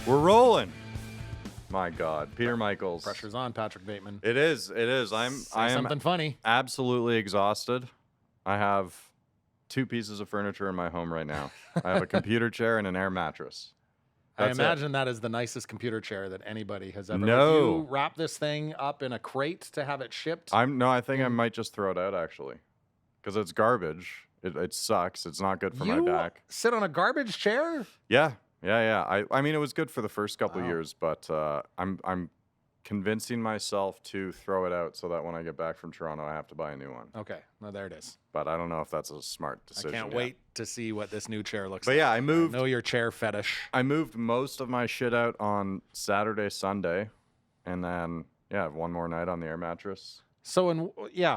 We're rolling. My God, Peter Michaels. Pressure's on, Patrick Bateman. It is. I am Something funny. absolutely exhausted. I have 2 pieces of furniture in my home right now. I have a computer chair and an air mattress. I That's imagine that is the nicest computer chair that anybody has ever. No. If you wrap this thing up in a crate to have it shipped. I think I might just throw it out actually, because it's garbage. It sucks. It's not good for my back. Sit on a garbage chair? Yeah. I mean, it was good for the first couple of years, but I'm convincing myself to throw it out so that when I get back from Toronto, I have to buy a new one. Okay, well there it is. But I don't know if that's a smart decision. I can't wait to see what this new chair looks But like. yeah, I moved. I know your chair fetish. I moved most of my shit out on Saturday, Sunday, and then I have one more night on the air mattress. So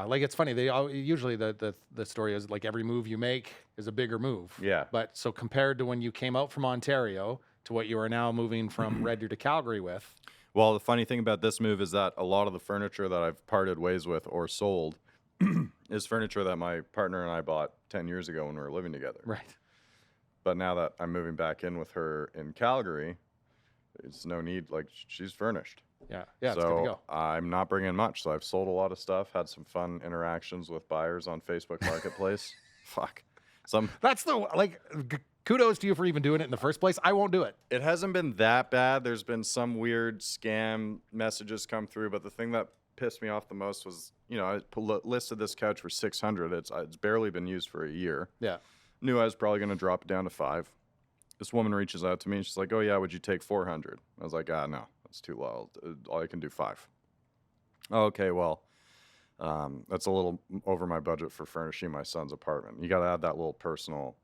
like it's funny. Usually the story is like every move you make is a bigger move. Yeah. But so compared to when you came out from Ontario to what you are now moving from Red Deer to Calgary with. Well, the funny thing about this move is that a lot of the furniture that I've parted ways with or sold is furniture that my partner and I bought 10 years ago when we were living together. Right. But now that I'm moving back in with her in Calgary, it's no need. Like, she's furnished. Yeah, it's good to So go. I'm not bringing much. So I've sold a lot of stuff, had some fun interactions with buyers on Facebook Marketplace. Fuck. That's kudos to you for even doing it in the first place. I won't do it. It hasn't been that bad. There's been some weird scam messages come through, but the thing that pissed me off the most was, I listed this couch for $600. It's barely been used for a year. Yeah. Knew I was probably going to drop it down to $500. This woman reaches out to me and she's like, "Oh yeah, would you take $400?" I was like, no, that's too low. I can do $500. Oh, okay, well, that's a little over my budget for furnishing my son's apartment. You got to add that little personal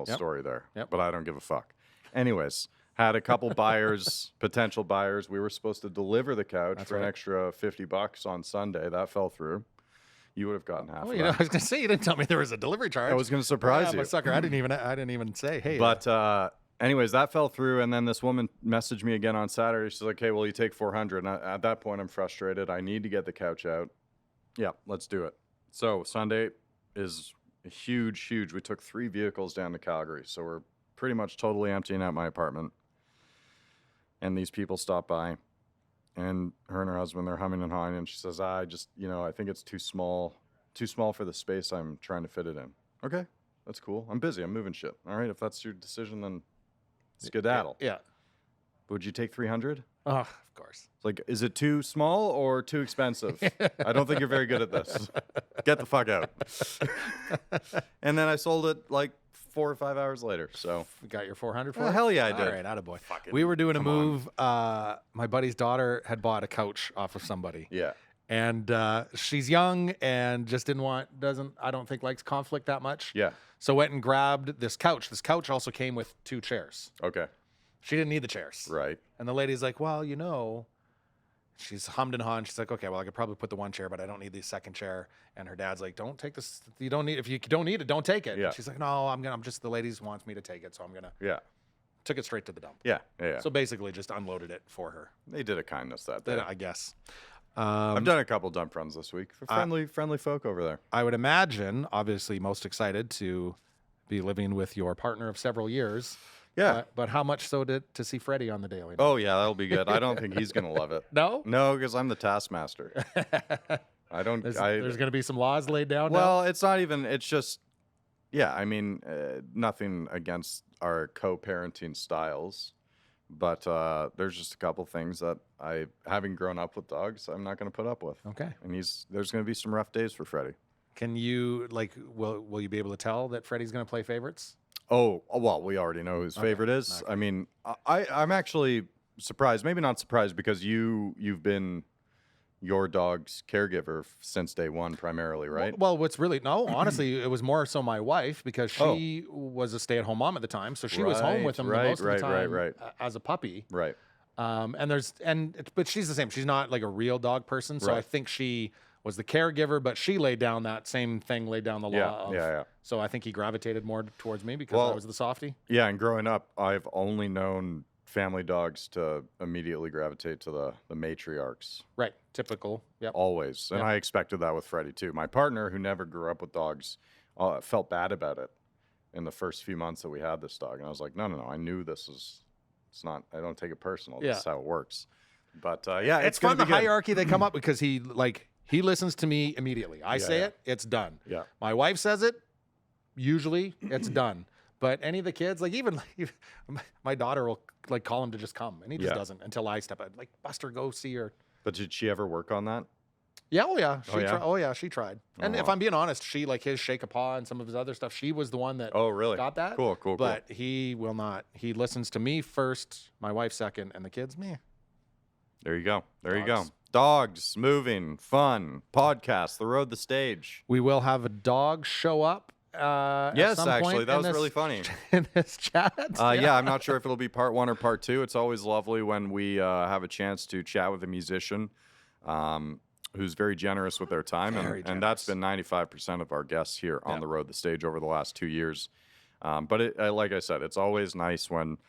story there. Yep. But I don't give a fuck. Anyways, had a couple buyers, potential buyers. We were supposed to deliver the couch for an extra $50 on Sunday. That fell through. You would have gotten half of that. I was gonna say you didn't tell me there was a delivery charge. I was gonna surprise you. I'm a sucker. I didn't even say, hey. But anyways, that fell through, and then this woman messaged me again on Saturday. She's like, "Hey, well, you take $400." And at that point, I'm frustrated. I need to get the couch out. Yeah, let's do it. So Sunday is huge. We took 3 vehicles down to Calgary, so we're pretty much totally emptying out my apartment. And these people stop by, and her husband, they're humming and hawing, and she says, I think it's too small for the space I'm trying to fit it in. Okay, that's cool. I'm busy. I'm moving shit. All right, if that's your decision, then skedaddle. Yeah. Would you take $300? Oh, of course. It's like, is it too small or too expensive? I don't think you're very good at this. Get the fuck out. And then I sold it like 4 or 5 hours later. So You got your $400 for it? well, hell yeah, I did. All right, attaboy. Fucking We were doing a come on. move. My buddy's daughter had bought a couch off of somebody. Yeah. And she's young and just I don't think likes conflict that much. Yeah. So went and grabbed this couch. This couch also came with 2 chairs. Okay. She didn't need the chairs. Right. And the lady's like, well, she's hummed and hawed. She's like, okay, well, I could probably put the 1 chair, but I don't need the 2nd chair. And her dad's like, don't take this. If you don't need it, don't take it. Yeah. And she's like, no, the ladies wants me to take it. So I'm going to. Yeah. Took it straight to the dump. Yeah. So basically just unloaded it for her. They did a kindness that day. I guess. I've done a couple dump runs this week. Friendly folk over there. I would imagine, obviously, most excited to be living with your partner of several years. Yeah. But how much so to see Freddie on the daily? Oh, yeah, that'll be good. I don't think he's going to love it. No? No, because I'm the taskmaster. There's going to be some laws laid down now? Well, it's not even, it's just, yeah, I mean, nothing against our co-parenting styles, but there's just a couple things that having grown up with dogs, I'm not going to put up with. Okay. And there's going to be some rough days for Freddie. Can you, will you be able to tell that Freddie's going to play favorites? Oh, well, we already know whose favorite is. Okay. I mean, I'm actually surprised, maybe not surprised, because you've been your dog's caregiver since day one primarily, right? Well, honestly, it was more so my wife, because she was a stay-at-home mom at the time, so she was home with him most of the time as a puppy. Right. But she's the same. She's not like a real dog person, so I think she was the caregiver, but she laid down that same thing, laid down the law. Yeah. So I think he gravitated more towards me because I was the softie. Yeah, and growing up, I've only known family dogs to immediately gravitate to the matriarchs. Right, typical. Yep. Always. And I expected that with Freddie too. My partner, who never grew up with dogs, felt bad about it in the first few months that we had this dog. And I was like, no. I knew this is It's not. I don't take it personal. Yeah. That's how it works. But yeah, It's gonna fun the be good. hierarchy they come up because he listens to me immediately. I say yeah. it, it's done. Yeah. My wife says it, usually it's done. But any of the kids, like even my daughter will like call him to just come, and he just doesn't until I step out. Like, Buster, go see her. But did she ever work on that? Yeah, oh yeah, she Oh, tried. And wow. if I'm being honest, she like his shake a paw and some of his other stuff. She was the one that Oh, really? got that. Cool. But he will not. He listens to me first, my wife second, and the kids me. There you go. There you go. Dogs. Dogs, moving, fun, podcast, the road, the stage. We will have a dog show up. Yes, actually, that was really funny. In this chat. Yeah, I'm not sure if it'll be part 1 or part 2. It's always lovely when we have a chance to chat with a musician who's very generous with their time. And that's been 95% of our guests here on the road, the stage over the last 2 years. But like I said, it's always nice when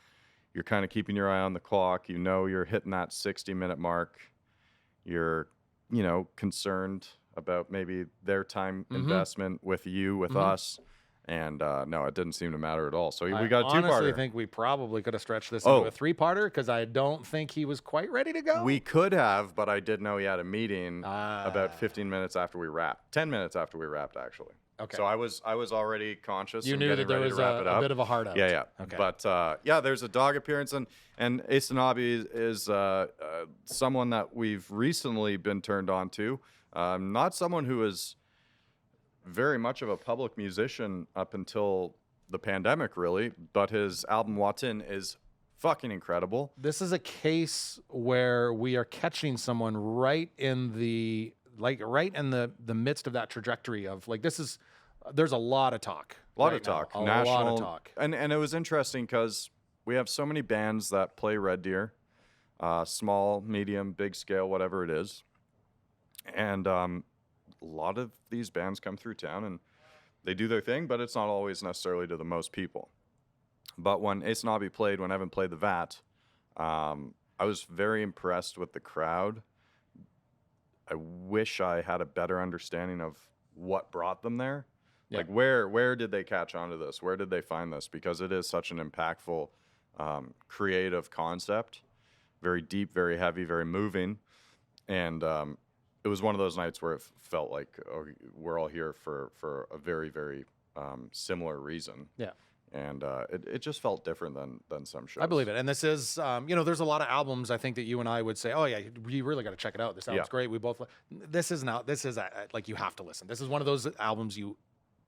you're kind of keeping your eye on the clock. You know you're hitting that 60-minute mark. You're, concerned about maybe their time investment with you, with us. And no, it didn't seem to matter at all. So we got a 2-parter. I honestly think we probably could have stretched this into a 3-parter because I don't think he was quite ready to go. We could have, but I did know he had a meeting about 15 minutes after we wrapped. 10 minutes after we wrapped, actually. Okay. So I was already conscious. You knew that there was a bit of a hard out. Yeah. Okay. But there's a dog appearance, and Aysanabee is someone that we've recently been turned on to. Not someone who is very much of a public musician up until the pandemic, really, but his album Watin is fucking incredible. This is a case where we are catching someone right in the midst of that trajectory of like there's a lot of talk. A lot of talk. National, a lot of talk. And it was interesting because we have so many bands that play Red Deer, small, medium, big scale, whatever it is. And a lot of these bands come through town and they do their thing, but it's not always necessarily to the most people. But when Aysanabee played, when Evan played the VAT, I was very impressed with the crowd. I wish I had a better understanding of what brought them there. Yeah. Like where did they catch on to this? Where did they find this? Because it is such an impactful, creative concept, very deep, very heavy, very moving. And it was one of those nights where it felt like we're all here for a very, very similar reason. Yeah. And it just felt different than some shows. I believe it. And this is, there's a lot of albums I think that you and I would say, oh yeah, you really got to check it out. This album's great. We both, this is like you have to listen. This is one of those albums you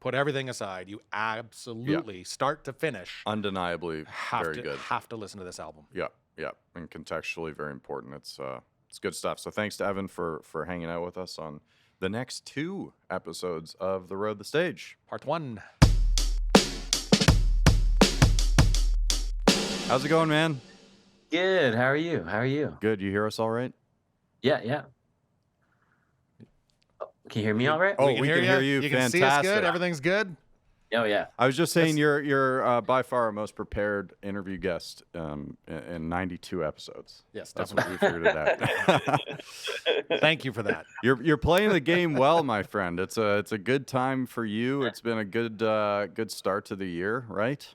put everything aside. You absolutely start to finish. Undeniably very good. Have to listen to this album. Yeah. Yeah. And contextually very important. It's good stuff. So thanks to Evan for hanging out with us on the next 2 episodes of The Road, the Stage. Part 1. How's it going, man? Good. How are you? Good. You hear us all right? Yeah. Can you hear me all right? Oh, we can hear you. You Fantastic. can see us good. Everything's good. Oh, yeah. I was just saying you're by far our most prepared interview guest in 92 episodes. Yes, that's what we figured it out. Thank you for that. You're playing the game well, my friend. It's a good time for you. It's been a good start to the year, right?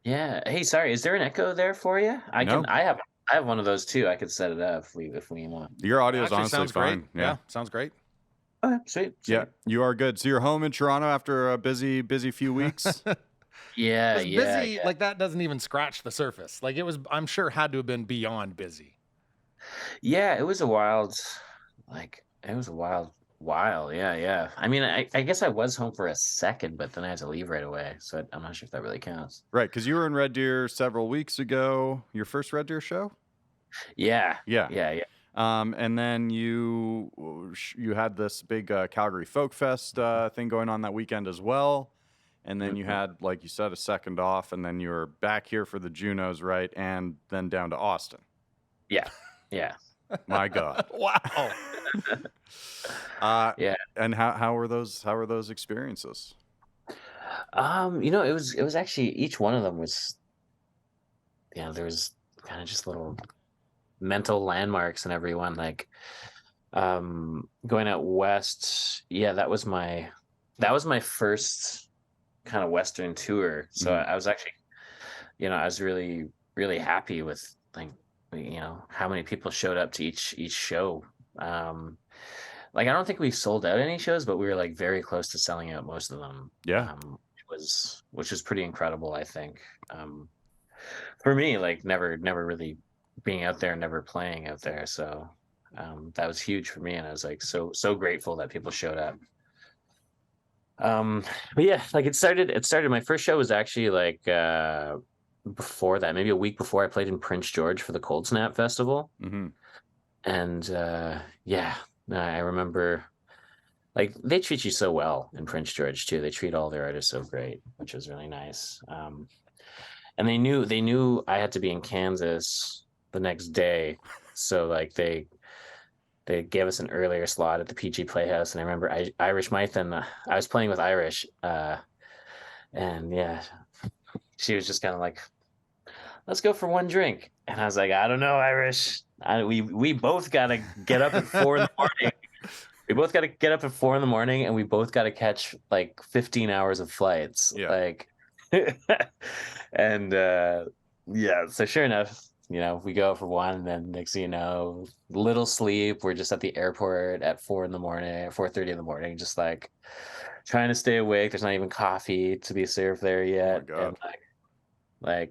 Yeah. Hey, sorry. Is there an echo there for you? I have one of those too. I could set it up if we want. Your audio is honestly sounds fine. Great. Yeah, sounds great. Okay, sweet. Yeah, you are good. So you're home in Toronto after a busy few weeks. Yeah. Busy like that doesn't even scratch the surface. Like it was, I'm sure, had to have been beyond busy. Yeah, it was a wild while. Yeah. I mean, I guess I was home for a second, but then I had to leave right away. So I'm not sure if that really counts. Right, because you were in Red Deer several weeks ago. Your first Red Deer show? Yeah. And then you had this big Calgary Folk Fest thing going on that weekend as well. And then you had, like you said, a second off, and then you were back here for the Junos, right? And then down to Austin. Yeah. My God. Wow. Yeah. And how were those experiences? It was actually, each one of them was, there was kind of just little mental landmarks in everyone. Like going out west, that was my first kind of Western tour. So I was actually, I was really really happy with like how many people showed up to each show. Like I don't think we sold out any shows, but we were like very close to selling out most of them. Yeah. Which was pretty incredible, I think. For me, like never really being out there, never playing out there, so that was huge for me, and I was like so grateful that people showed up. But yeah, like it started my first show was actually like before that, maybe a week before. I played in Prince George for the Cold Snap Festival. Mm-hmm. And yeah, I remember like they treat you so well in Prince George too. They treat all their artists so great, which was really nice. And they knew I had to be in Kansas the next day, so like they gave us an earlier slot at the PG Playhouse. And I remember Irish Mythen, I was playing with Irish, and yeah, she was just kind of like, let's go for one drink. And I was like, I don't know, Irish. We both got to get up at 4 in the morning. We both got to get up at 4 in the morning, and we both got to catch like 15 hours of flights. Yeah. Like, and yeah, so sure enough, we go out for one, and then next thing you know, little sleep. We're just at the airport at 4 in the morning, 4:30 in the morning, just like trying to stay awake. There's not even coffee to be served there yet. Oh my God.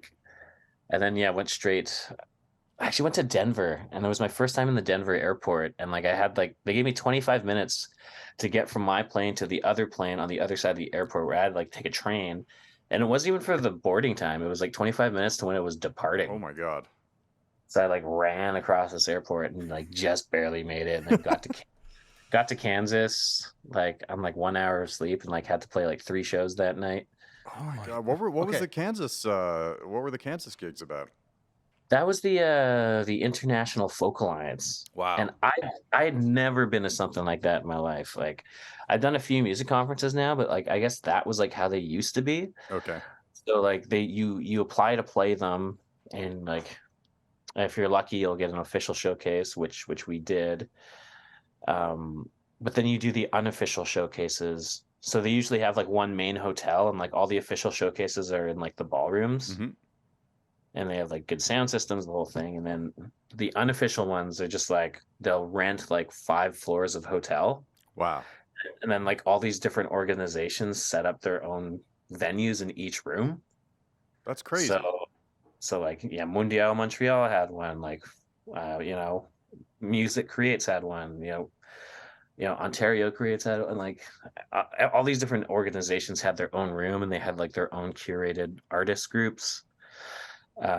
And and then yeah, I actually went to Denver, and it was my first time in the Denver airport. And like I had like they gave me 25 minutes to get from my plane to the other plane on the other side of the airport, where I had to like take a train. And it wasn't even for the boarding time. It was like 25 minutes to when it was departing. Oh my God. So I like ran across this airport and like just barely made it, and then got to Kansas. Like I'm like 1 hour of sleep, and like had to play like 3 shows that night. Oh my God. What was the Kansas what were the Kansas gigs about? That was the International Folk Alliance. Wow. And I had never been to something like that in my life. Like I've done a few music conferences now, but like I guess that was like how they used to be. Okay. So like you apply to play them, and like if you're lucky you'll get an official showcase, which we did. But then you do the unofficial showcases. So they usually have like one main hotel, and like all the official showcases are in like the ballrooms. Mm-hmm. And they have like good sound systems, the whole thing. And then the unofficial ones are just like they'll rent like 5 floors of hotel. Wow. And then like all these different organizations set up their own venues in each room. That's crazy. So like yeah, Mundial Montreal had one, like Music Creates had one, Ontario Creates had, and like all these different organizations had their own room, and they had like their own curated artist groups.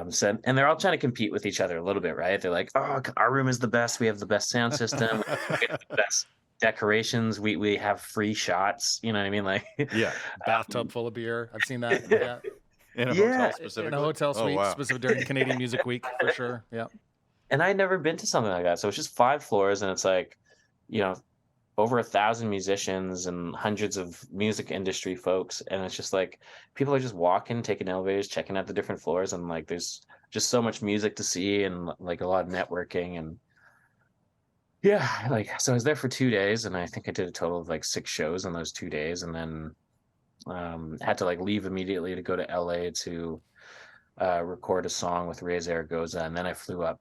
So, and they're all trying to compete with each other a little bit, right? They're like, oh, our room is the best. We have the best sound system. We have the best decorations. We have free shots. You know what I mean? Like, yeah, bathtub full of beer. I've seen that. Yeah, in a hotel specifically. In a hotel suite, specific during Canadian Music Week for sure. Yeah. And I'd never been to something like that, so it's just 5 floors, and it's like, over 1,000 musicians and hundreds of music industry folks, and it's just like people are just walking, taking elevators, checking out the different floors, and like there's just so much music to see, and like a lot of networking. And yeah, like so I was there for 2 days, and I think I did a total of like 6 shows on those 2 days, and then had to like leave immediately to go to LA to record a song with Ray Zaragoza, and then I flew up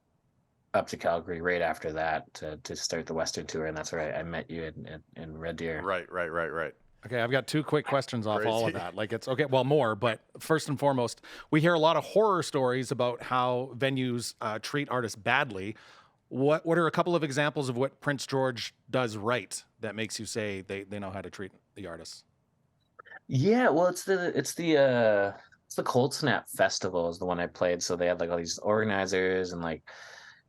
to Calgary right after that to start the Western tour, and that's where I met you in Red Deer. Right. Okay, I've got 2 quick questions off all of that. Like it's okay, well, more, but first and foremost, we hear a lot of horror stories about how venues treat artists badly. What are a couple of examples of what Prince George does right that makes you say they know how to treat the artists? Yeah, well, it's the Cold Snap Festival is the one I played. So they had like all these organizers, and like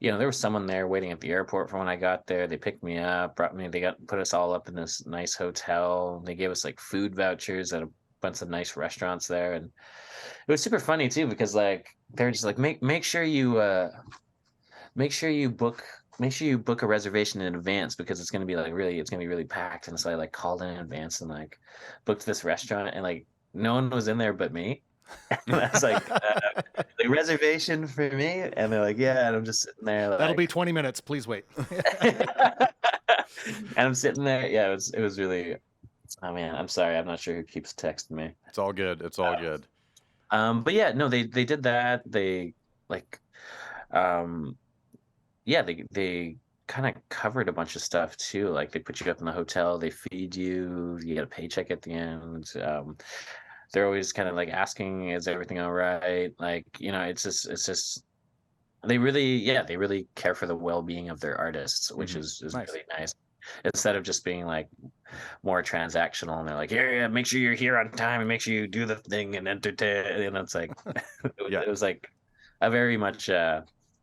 there was someone there waiting at the airport for when I got there. They picked me up, put us all up in this nice hotel. They gave us like food vouchers at a bunch of nice restaurants there, and it was super funny too, because like they're just like make sure you book a reservation in advance, because it's gonna be really packed. And so I like called in advance and like booked this restaurant, and like no one was in there but me. And I was like, the reservation for me, and they're like, yeah, and I'm just sitting there. Like, that'll be 20 minutes. Please wait. And I'm sitting there. Yeah, it was really. Oh man, I'm sorry. I'm not sure who keeps texting me. It's all good. It's all good. But yeah, no, they did that. They like, um, yeah, they kind of covered a bunch of stuff too. Like they put you up in the hotel, they feed you, you get a paycheck at the end. They're always kind of like asking, "Is everything all right?" Like, it's just they really care for the well-being of their artists, which is Nice. really nice. Instead of just being like more transactional, and they're like, yeah, make sure you're here on time and make sure you do the thing and entertain. And it's like, Yeah. it was like a very much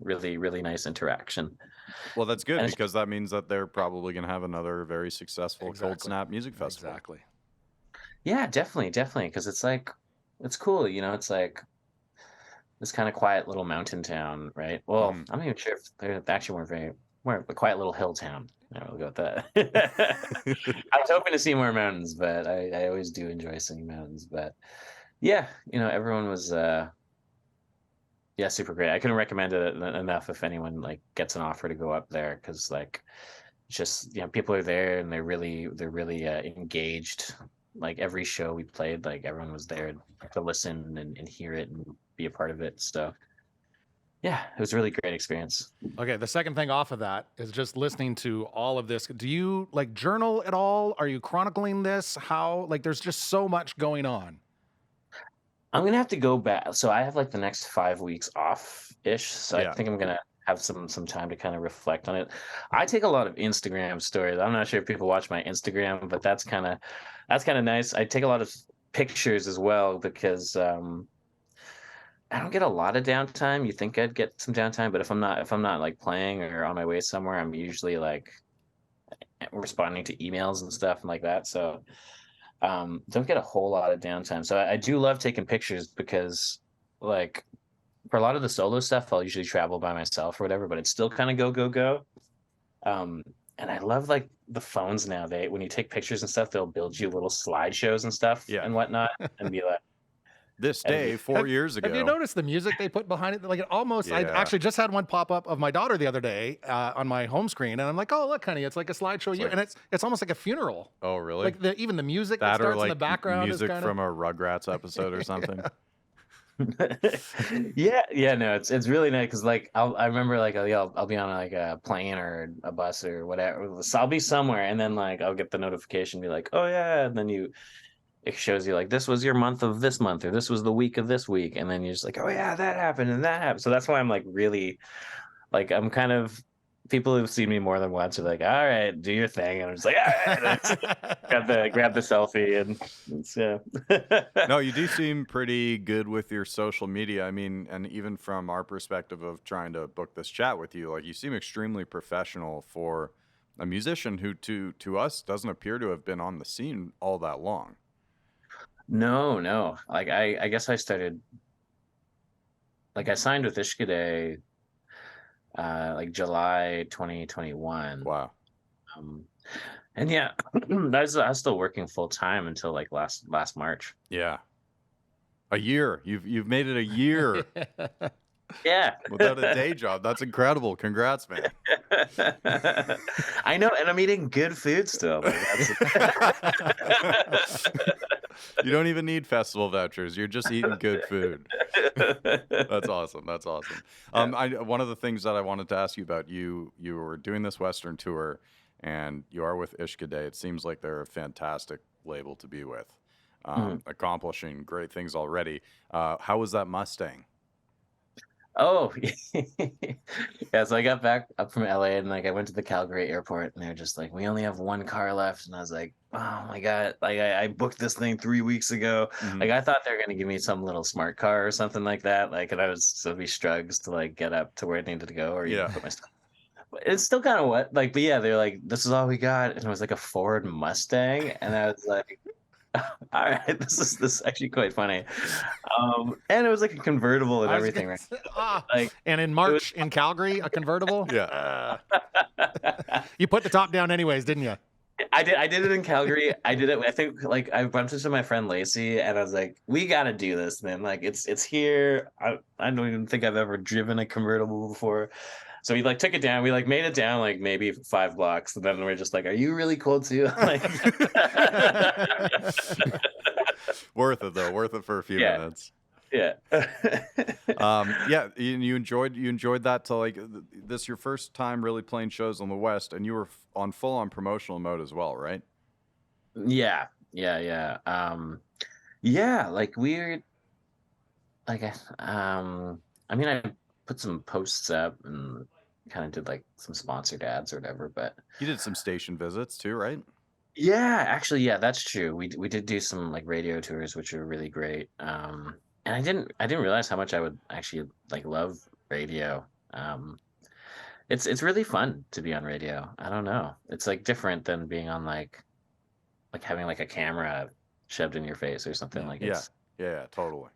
really, really nice interaction. Well, that's good And because that means that they're probably going to have another very successful Cold Exactly. Snap music festival. Exactly. yeah, definitely. Because it's like, it's cool. It's like this kind of quiet little mountain town, right? Well, Mhm. I'm not even sure if they actually weren't a quiet little hill town. We'll go with that. I was hoping to see more mountains, but I always do enjoy seeing mountains. But yeah, everyone was yeah, super great. I couldn't recommend it enough if anyone like gets an offer to go up there, because like it's just people are there and they're really engaged. Like every show we played, like everyone was there to listen and hear it and be a part of it. So yeah, it was a really great experience. Okay, the second thing off of that is just listening to all of this. Do you like journal at all? Are you chronicling this? How, like, there's just so much going on. I'm gonna have to go back. So I have like the next 5 weeks off ish. So Yeah. I think I'm gonna have some time to kind of reflect on it. I take a lot of Instagram stories. I'm not sure if people watch my Instagram, but that's kind of nice. I take a lot of pictures as well because I don't get a lot of downtime. You think I'd get some downtime, but if I'm not like playing or on my way somewhere, I'm usually like responding to emails and stuff and like that. So don't get a whole lot of downtime. So I do love taking pictures because like for a lot of the solo stuff, I'll usually travel by myself or whatever, but it's still kind of go, go, go. Um, and I love like the phones now. When you take pictures and stuff, they'll build you little slideshows and stuff Yeah. and whatnot and be like, This And day, 4 years ago. Have you noticed the music they put behind it? Like it almost, I Yeah. actually just had one pop up of my daughter the other day on my home screen, and I'm like, oh look, honey, it's like a slideshow, like- and it's almost like a funeral. Oh, really? Like even the music that that or starts like in the background music is kind from a Rugrats episode or something? yeah, no, it's really nice because like I remember like I'll be on like a plane or a bus or whatever. So I'll be somewhere and then like I'll get the notification, be like, oh yeah, and then it shows you like this was your month of this month or this was the week of this week, and then you're just like, oh yeah, that happened and that happened. So that's why I'm like really like I'm kind of people who've seen me more than once are like, all right, do your thing, and I'm just like, all right, grab the selfie and it's, yeah. No, you do seem pretty good with your social media. I mean, and even from our perspective of trying to book this chat with you, like you seem extremely professional for a musician who to us doesn't appear to have been on the scene all that long. No. Like I guess I started like I signed with Ishkade like July 2021. Wow. And yeah, I was still working full time until like last March. Yeah. A year. You've made it a year Yeah. without a day job. That's incredible. Congrats, man. I know, and I'm eating good food still. Like, You don't even need festival vouchers. You're just eating good food. That's awesome. That's awesome. One of the things that I wanted to ask you about, you were doing this Western tour, and you are with Ishkade. It seems like they're a fantastic label to be with, accomplishing great things already. How was that Mustang? Oh, yeah. So I got back up from LA and like I went to the Calgary airport and they're just like, we only have one car left. And I was like, oh my God. Like I booked this thing 3 weeks ago. Mhm. Like I thought they were going to give me some little smart car or something like that. Like, and I was so be struggles to like get up to where I needed to go or even Yeah. put my stuff. But it's still kind of what, like, but yeah, they're like, this is all we got. And it was like a Ford Mustang. And I was like, all right, this is actually quite funny. And it was like a convertible and I was everything, gonna right? say, Like, and in March in Calgary, a convertible. Yeah. You put the top down anyways, didn't you? I did it in Calgary. I did it. I think like I bumped into my friend Lacey, and I was like, "We got to do this, man! Like it's here. I don't even think I've ever driven a convertible before." So we like took it down. We like made it down like maybe 5 blocks, and then we're just like, "Are you really cold too?" Like, Worth it though. Worth it for a few Yeah. minutes. Yeah. Yeah, you enjoyed that to like this your first time really playing shows on the West, and you were on full on promotional mode as well, right? Yeah. Yeah. Yeah. Yeah. Like weird. Like I mean, I put some posts up and kind of did like some sponsored ads or whatever, but You did some station visits too, right? yeah, actually, yeah, that's true. We did do some like radio tours, which were really great. And I didn't realize how much I would actually like love radio. It's really fun to be on radio. I don't know. It's like different than being on like having like a camera shoved in your face or something. Yeah. Like Yeah, it's yeah, totally.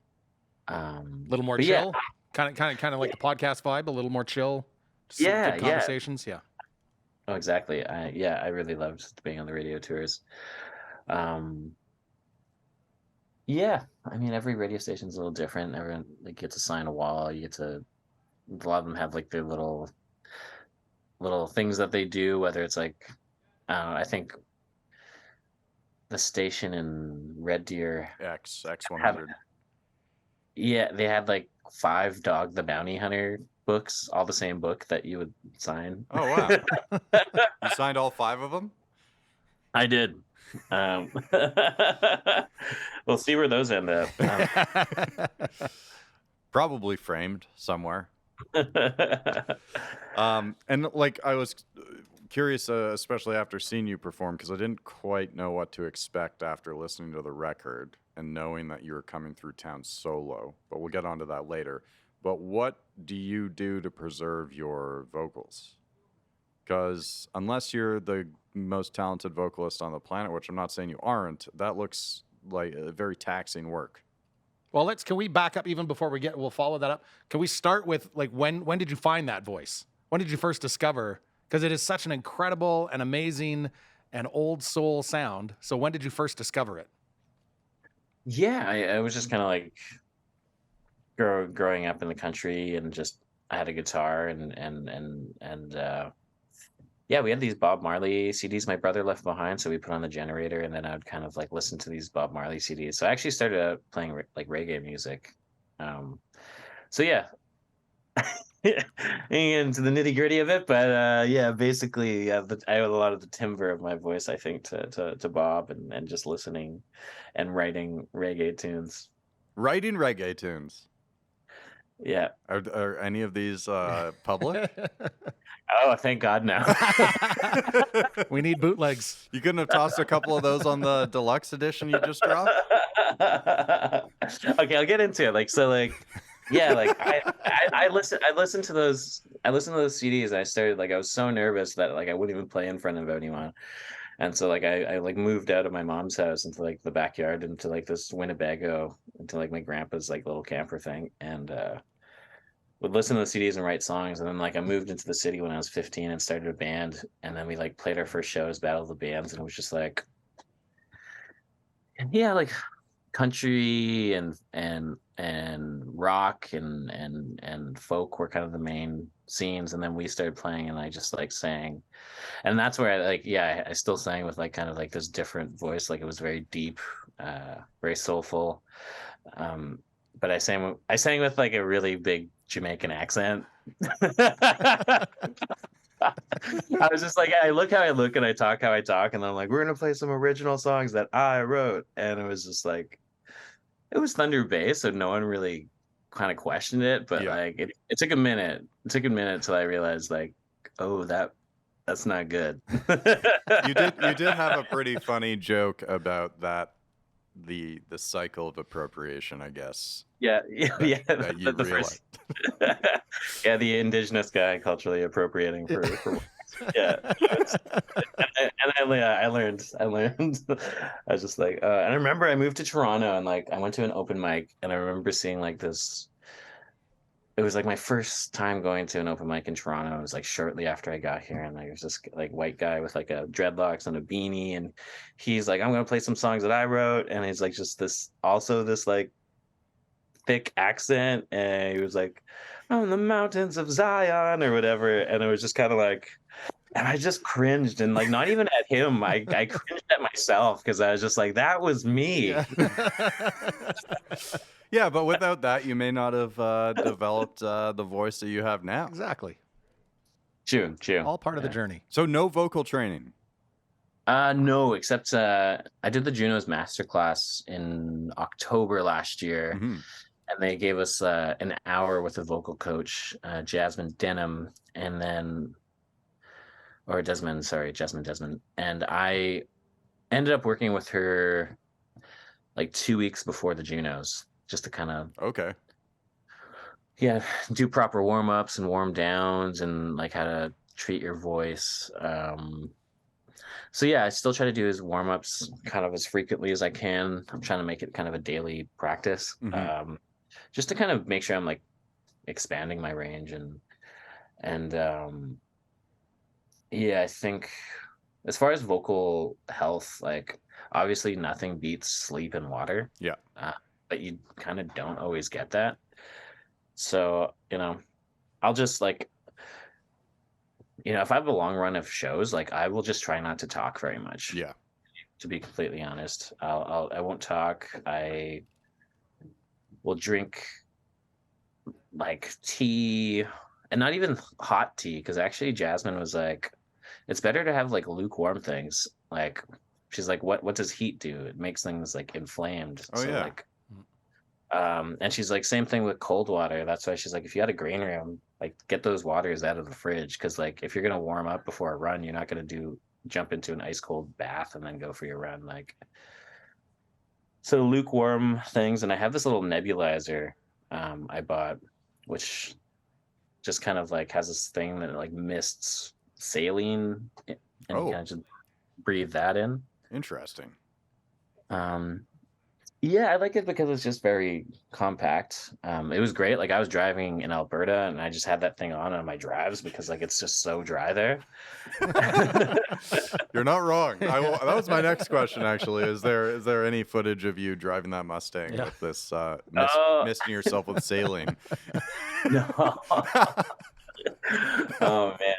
A little more but yeah, chill, kind of like the podcast vibe, a little more chill, just some yeah, good yeah. conversations. Yeah. Oh, exactly. I really loved being on the radio tours. Um, yeah, I mean every radio station's a little different. Everyone like gets assigned a wall. You get to a lot of them have like their little things that they do, whether it's like I think the station in Red Deer have X100. yeah, they had like 5 Dog the Bounty Hunter books, all the same book that you would sign. Oh wow, you signed all 5 of them? I did. Um, we'll see where those end up. Probably framed somewhere. And like I was curious, especially after seeing you perform, because I didn't quite know what to expect after listening to the record and knowing that you were coming through town solo. But we'll get onto that later. But what do you do to preserve your vocals? Because unless you're the most talented vocalist on the planet, which I'm not saying you aren't, that looks like a very taxing work. Well, can we back up even before we'll follow that up. Can we start with like when did you find that voice? When did you first discover? Because it is such an incredible and amazing and old soul sound. So when did you first discover it? Yeah, I was just kind of like growing up in the country and just I had a guitar and yeah, we had these Bob Marley CDs my brother left behind, so we put on the generator, and then I would kind of like listen to these Bob Marley CDs. So I actually started out playing like reggae music. So yeah, into the nitty gritty of it, but yeah, basically, I owe a lot of the timbre of my voice, I think, to Bob and just listening and writing reggae tunes. Writing reggae tunes. Yeah. Are any of these public? Oh, thank God, no. We need bootlegs. You couldn't have tossed a couple of those on the deluxe edition you just dropped? Okay, I'll get into it. Like, so, like, yeah, like I listened to those CDs. And I started like I was so nervous that like I wouldn't even play in front of anyone. And so like I like moved out of my mom's house into like the backyard into like this Winnebago into like my grandpa's like little camper thing, and would listen to the CDs and write songs. And then like I moved into the city when I was 15 and started a band, and then we like played our first shows, Battle of the Bands, and it was just like, yeah, like country and rock and folk were kind of the main scenes. And then we started playing, and I just like sang, and that's where I like, yeah, I still sang with like kind of like this different voice, like it was very deep, very soulful. But I sang with like a really big Jamaican accent. I was just like, I look how I look and I talk how I talk, and I'm like, we're gonna play some original songs that I wrote. And it was just like, it was thunder bass, so no one really kind of questioned it. But Yeah. like it took a minute. It took a minute till I realized like, oh, that's not good. You did have a pretty funny joke about that, the cycle of appropriation, I guess. Yeah, That you the realized. first, yeah, the indigenous guy culturally appropriating for yeah. I learned. I was just like, and I remember I moved to Toronto, and like I went to an open mic, and I remember seeing like this. It was like my first time going to an open mic in Toronto. It was like shortly after I got here, and like, there was this like white guy with like a dreadlocks and a beanie, and he's like, I'm gonna play some songs that I wrote, and he's like just this like thick accent, and he was like, on the mountains of Zion or whatever, and it was just kind of like, And I just cringed, and like not even at him, I cringed at myself because I was just like, that was me. Yeah. Yeah, but without that, you may not have developed the voice that you have now. Exactly. True. All part of the journey. So no vocal training. No, except I did the Junos masterclass in October last year, Mm-hmm. and they gave us an hour with a vocal coach, Jasmine Denham, and then, or Desmond, sorry, Desmond, and I ended up working with her like 2 weeks before the Junos, just to kind of Okay. do proper warm-ups and warm downs and like how to treat your voice. So yeah, I still try to do his warm-ups kind of as frequently as I can. I'm trying to make it kind of a daily practice, Mm-hmm. just to kind of make sure I'm like expanding my range and yeah, I think as far as vocal health, like obviously nothing beats sleep and water. Yeah. But you kind of don't always get that. So, I'll just like, if I have a long run of shows, like I will just try not to talk very much. Yeah. To be completely honest, I won't talk. I will drink like tea, and not even hot tea, because actually Jasmine was like, it's better to have like lukewarm things. Like she's like, what does heat do? It makes things like inflamed. Oh, yeah. Like, and she's like, same thing with cold water. That's why she's like, if you had a green room, like get those waters out of the fridge, because like if you're gonna warm up before a run, you're not gonna jump into an ice cold bath and then go for your run. Like, so lukewarm things. And I have this little nebulizer I bought, which just kind of like has this thing that like mists saline, and you kind of just breathe that in. Interesting. Yeah, I like it because it's just very compact. It was great. Like I was driving in Alberta and I just had that thing on my drives because like it's just so dry there. You're not wrong. That was my next question, actually. Is there any footage of you driving that Mustang with this misting yourself with saline? No. Oh man,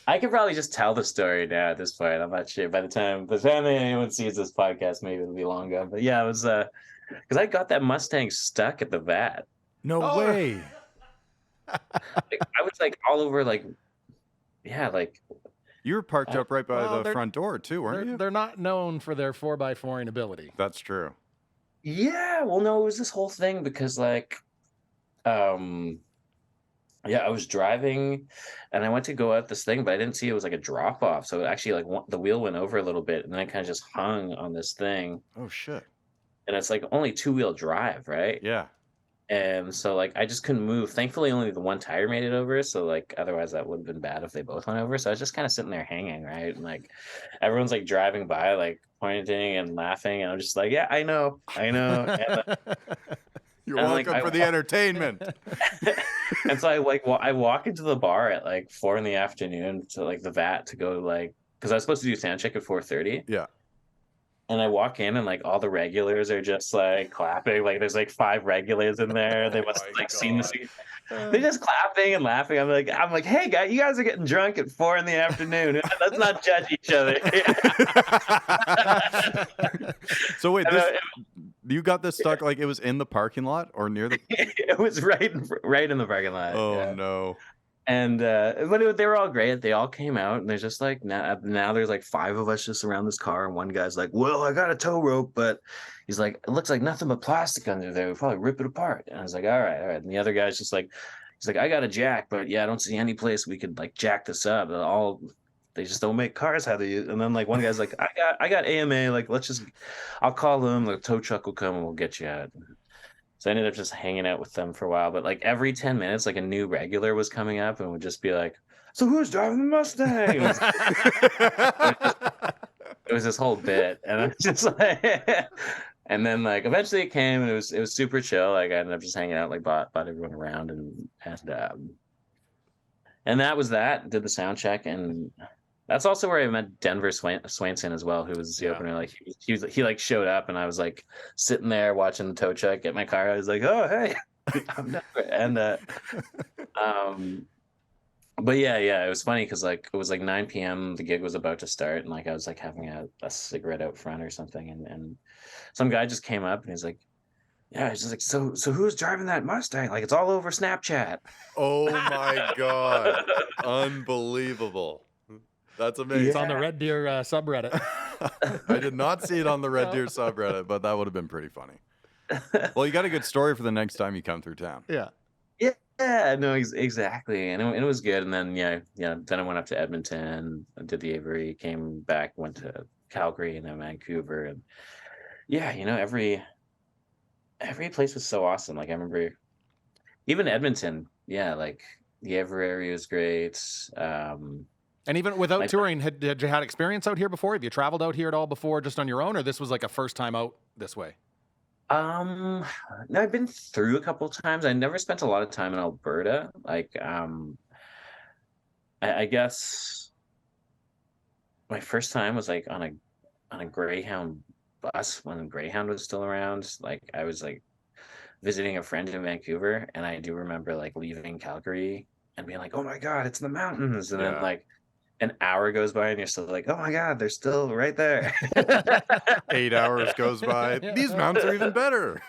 I could probably just tell the story now at this point. I'm not sure. By the time anyone sees this podcast, maybe it'll be long gone. But yeah, it was because I got that Mustang stuck at the vat. No way. Like, I was like all over, like, yeah, like you were parked up right by the they're- front door too, weren't you? They're not known for their 4x4ing ability. That's true. Yeah, well, no, it was this whole thing because like, yeah, I was driving and I went to go out this thing, but I didn't see it was like a drop off. So it actually like the wheel went over a little bit and then it kind of just hung on this thing. Oh shit. And it's like only 2-wheel drive, right? Yeah. And so like I just couldn't move. Thankfully, only the one tire made it over. So like otherwise that would have been bad if they both went over. So I was just kind of sitting there hanging, right? And like everyone's like driving by, like pointing and laughing, and I'm just like, yeah, I know. And, You're and, welcome like, for the entertainment. and so I walk into the bar at like 4 p.m. to like the vat to go, like, because I was supposed to do sound check at 4:30. Yeah. And I walk in and like all the regulars are just like clapping. Like there's like 5 regulars in there. They must have like seen the scene. They're just clapping and laughing. I'm like, hey guys, you guys are getting drunk at 4 p.m. Let's not judge each other. So wait, you got this stuck like it was in the parking lot or near the? It was right in the parking lot. Oh yeah. no. And but they were all great. They all came out, and there's just like now there's like 5 of us just around this car, and one guy's like, "Well, I got a tow rope, but he's like, it looks like nothing but plastic under there. We'll probably rip it apart." And I was like, "All right." And the other guy's just like, he's like, "I got a jack, but yeah, I don't see any place we could like jack this up. They just don't make cars how they use." And then like one guy's like, I got AMA. Like I'll call them. The tow truck will come and we'll get you out." So I ended up just hanging out with them for a while. But like every 10 minutes, like a new regular was coming up and would just be like, "So who's driving the Mustang?" It was this whole bit. And I was just like, and then like eventually it came and it was super chill. Like I ended up just hanging out, like bought everyone around and that was that. Did the sound check, and that's also where I met Denver Swainson as well, who was the opener. Like he like showed up, and I was like sitting there watching the tow truck get my car. I was like, "Oh hey, I'm Denver," and But yeah, it was funny because like it was like 9 p.m. The gig was about to start, and like I was like having a cigarette out front or something, and some guy just came up and he's like, yeah, he's just like, so who's driving that Mustang? Like it's all over Snapchat. Oh my God. Unbelievable. That's It's amazing. on the Red Deer subreddit. I did not see it on the Red Deer subreddit, but that would have been pretty funny. Well, you got a good story for the next time you come through town. Yeah. Yeah, no, exactly, and it was good. And then then I went up to Edmonton, did the Avery, came back, went to Calgary, and then Vancouver, and yeah, every place was so awesome. Like I remember even Edmonton, yeah, like the Avery area was great. And even without Like, touring, had you had experience out here before? Have you traveled out here at all before, just on your own, or this was like a first time out this way? no, I've been through a couple times. I never spent a lot of time in Alberta. Like, I guess my first time was like on a Greyhound bus when Greyhound was still around. Like, I was like visiting a friend in Vancouver, and I do remember like leaving Calgary and being like, "Oh my God, it's in the mountains!" And then Yeah. like an hour goes by, and you're still like, "Oh my God, they're still right there." 8 hours goes by. These mountains are even better.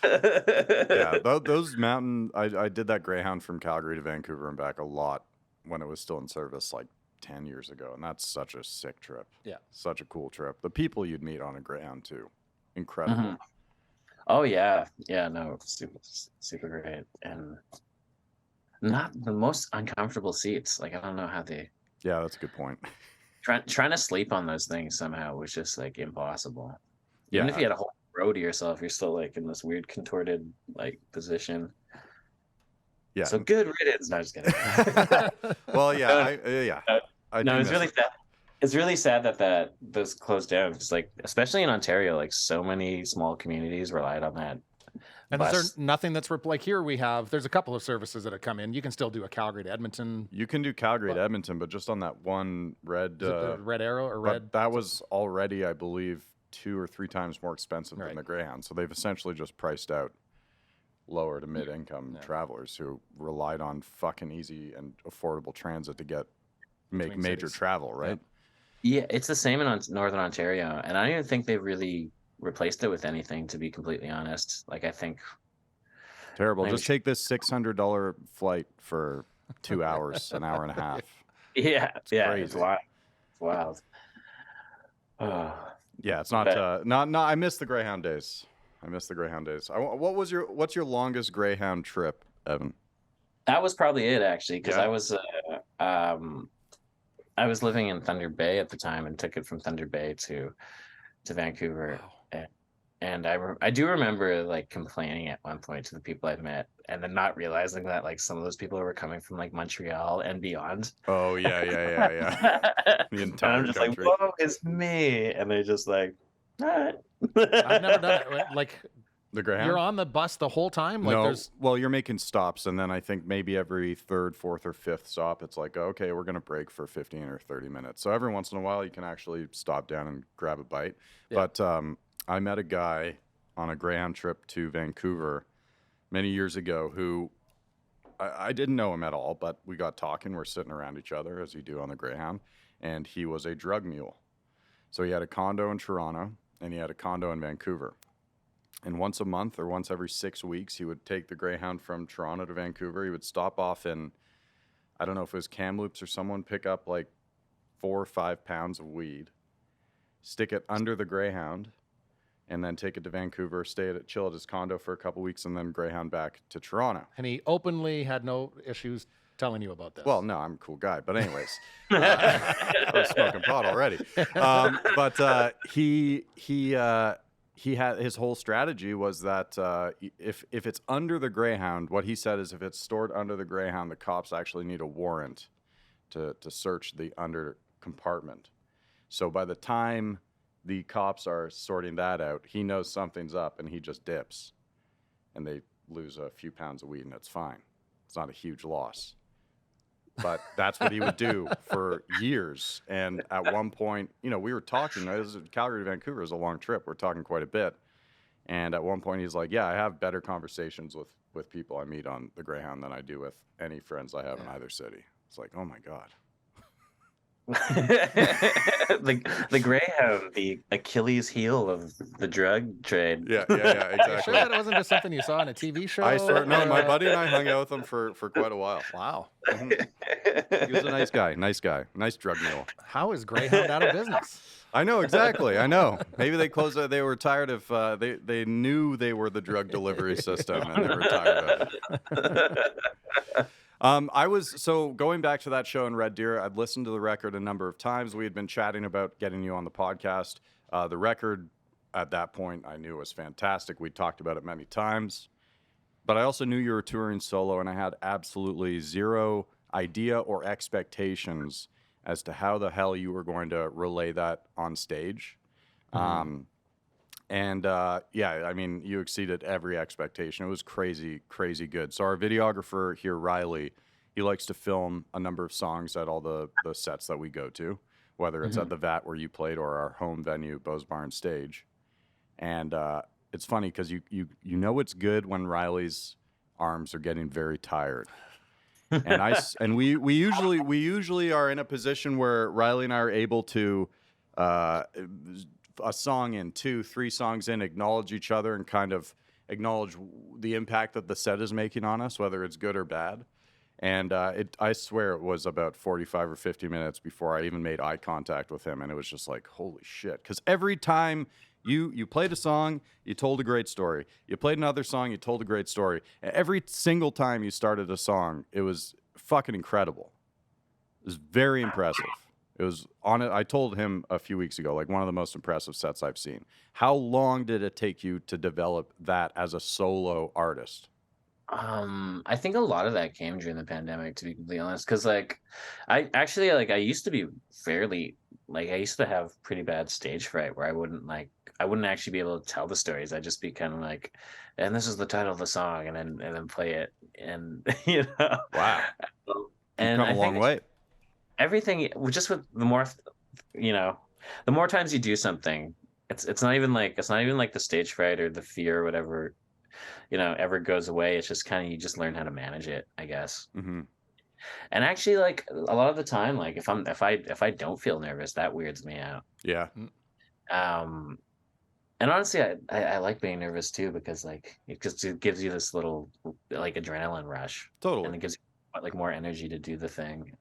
Yeah, those mountain. I did that Greyhound from Calgary to Vancouver and back a lot when it was still in service, like 10 years ago, and that's such a sick trip. Yeah. Such a cool trip. The people you'd meet on a Greyhound too, incredible. Mhm. Oh yeah, no, super great, and not the most uncomfortable seats. Like I don't know how they Yeah, that's a good point. trying to sleep on those things somehow was just like impossible. Even if Yeah, you had a whole row to yourself, you're still like in this weird contorted like position. yeah. So good riddance. No, just kidding. Well, yeah, No, I no, do it's miss really it. sad. It's really sad that those closed down. It's like, especially in Ontario, like so many small communities relied on that And is there bus. nothing that's like here we have? There's a couple of services that have come in. You can still do a Calgary to Edmonton. You can do Calgary to But- Edmonton, but just on that one red. Is it the Red Arrow or Red? But that was already, I believe, 2 or 3 times more expensive Right. than the Greyhound. So they've essentially just priced out lower to mid-income travelers who relied on fucking easy and affordable transit to make Between major cities. travel, right? Yeah, it's the same in Northern Ontario, and I don't even think they've really replaced it with anything, to be completely honest. Like I think, Terrible. Maybe Just take this $600 flight for 2 hours, an hour and a half. yeah, it's crazy. wild. It's wild. Oh, Yeah, it's not, Bet. not. I miss the Greyhound days. What's your longest Greyhound trip, Evan? that was probably it actually, because Yeah. I was living in Thunder Bay at the time and took it from Thunder Bay to Vancouver. Wow. And I do remember like complaining at one point to the people I'd met, and then not realizing that like some of those people were coming from like Montreal and beyond. Oh, yeah. The And entire I'm just country. like, whoa, it's me. And they're just like, all right. I've never done it. Like The Greyhound? you're on the bus the whole time. Like No, there's well, you're making stops, and then I think maybe every third, fourth, or fifth stop, it's like, okay, we're going to break for 15 or 30 minutes. So every once in a while, you can actually stop down and grab a bite. Yeah. But I met a guy on a Greyhound trip to Vancouver many years ago who I didn't know him at all, but we got talking. We're sitting around each other, as you do on the Greyhound, and he was a drug mule. So he had a condo in Toronto, and he had a condo in Vancouver. And once a month or once every 6 weeks, he would take the Greyhound from Toronto to Vancouver. He would stop off in, I don't know if it was Kamloops or someone, pick up like 4 or 5 pounds of weed, stick it under the Greyhound, and then take it to Vancouver, chill at his condo for a couple weeks, and then Greyhound back to Toronto. and he openly had no issues telling you about this. Well, no, I'm a cool guy, but anyways, I was smoking pot already. But he had his whole strategy was that if it's under the Greyhound, what he said is if it's stored under the Greyhound, the cops actually need a warrant to search the under compartment. So by the time the cops are sorting that out, he knows something's up and he just dips, and they lose a few pounds of weed, and it's fine. It's not a huge loss. But that's what he would do for years. And at one point, we were talking. Calgary to Vancouver is a long trip. We're talking quite a bit. And at one point, he's like, yeah, I have better conversations with people I meet on the Greyhound than I do with any friends I have in either city. It's like, oh my God. The Greyhound, the Achilles heel of the drug trade. Yeah, You exactly. sure that wasn't just something you saw on a TV show? I swear, no, my buddy and I hung out with him for quite a while. Wow. He was a nice guy, nice drug mule. How is Greyhound out of business? I know, exactly. I know. Maybe they closed. They were tired of. They knew they were the drug delivery system, and they were tired of it. I was going back to that show in Red Deer. I'd listened to the record a number of times. We had been chatting about getting you on the podcast. The record at that point I knew was fantastic. We talked about it many times, but I also knew you were touring solo, and I had absolutely zero idea or expectations as to how the hell you were going to relay that on stage. Yeah, I mean, you exceeded every expectation. It was crazy, crazy good. So our videographer here, Riley, he likes to film a number of songs at all the sets that we go to, whether it's at the Vat where you played or our home venue, Bose Barn Stage. And it's funny because you know it's good when Riley's arms are getting very tired. And we usually are in a position where Riley and I are able to a song in, 2-3 songs in, acknowledge each other and kind of acknowledge the impact that the set is making on us, whether it's good or bad. And I swear it was about 45 or 50 minutes before I even made eye contact with him, and it was just like, holy shit. Because every time you played a song, you told a great story. You played another song, you told a great story. And every single time you started a song, it was fucking incredible. It was very impressive. It was on it. I told him a few weeks ago, like one of the most impressive sets I've seen. How long did it take you to develop that as a solo artist? I think a lot of that came during the pandemic, to be completely honest, because like I actually I used to be fairly I used to have pretty bad stage fright where I wouldn't actually be able to tell the stories. I'd just be kind of like, and this is the title of the song, and then play it, and Wow. And You've come a long way. Everything just with the more the more times you do something, it's not even like the stage fright or the fear or whatever ever goes away. It's just kind of, you just learn how to manage it, I guess. Mm-hmm. And actually, like a lot of the time, like if I don't feel nervous, that weirds me out. Yeah. And honestly, I like being nervous too, because like it gives you this little like adrenaline rush. Totally. And it gives you like more energy to do the thing.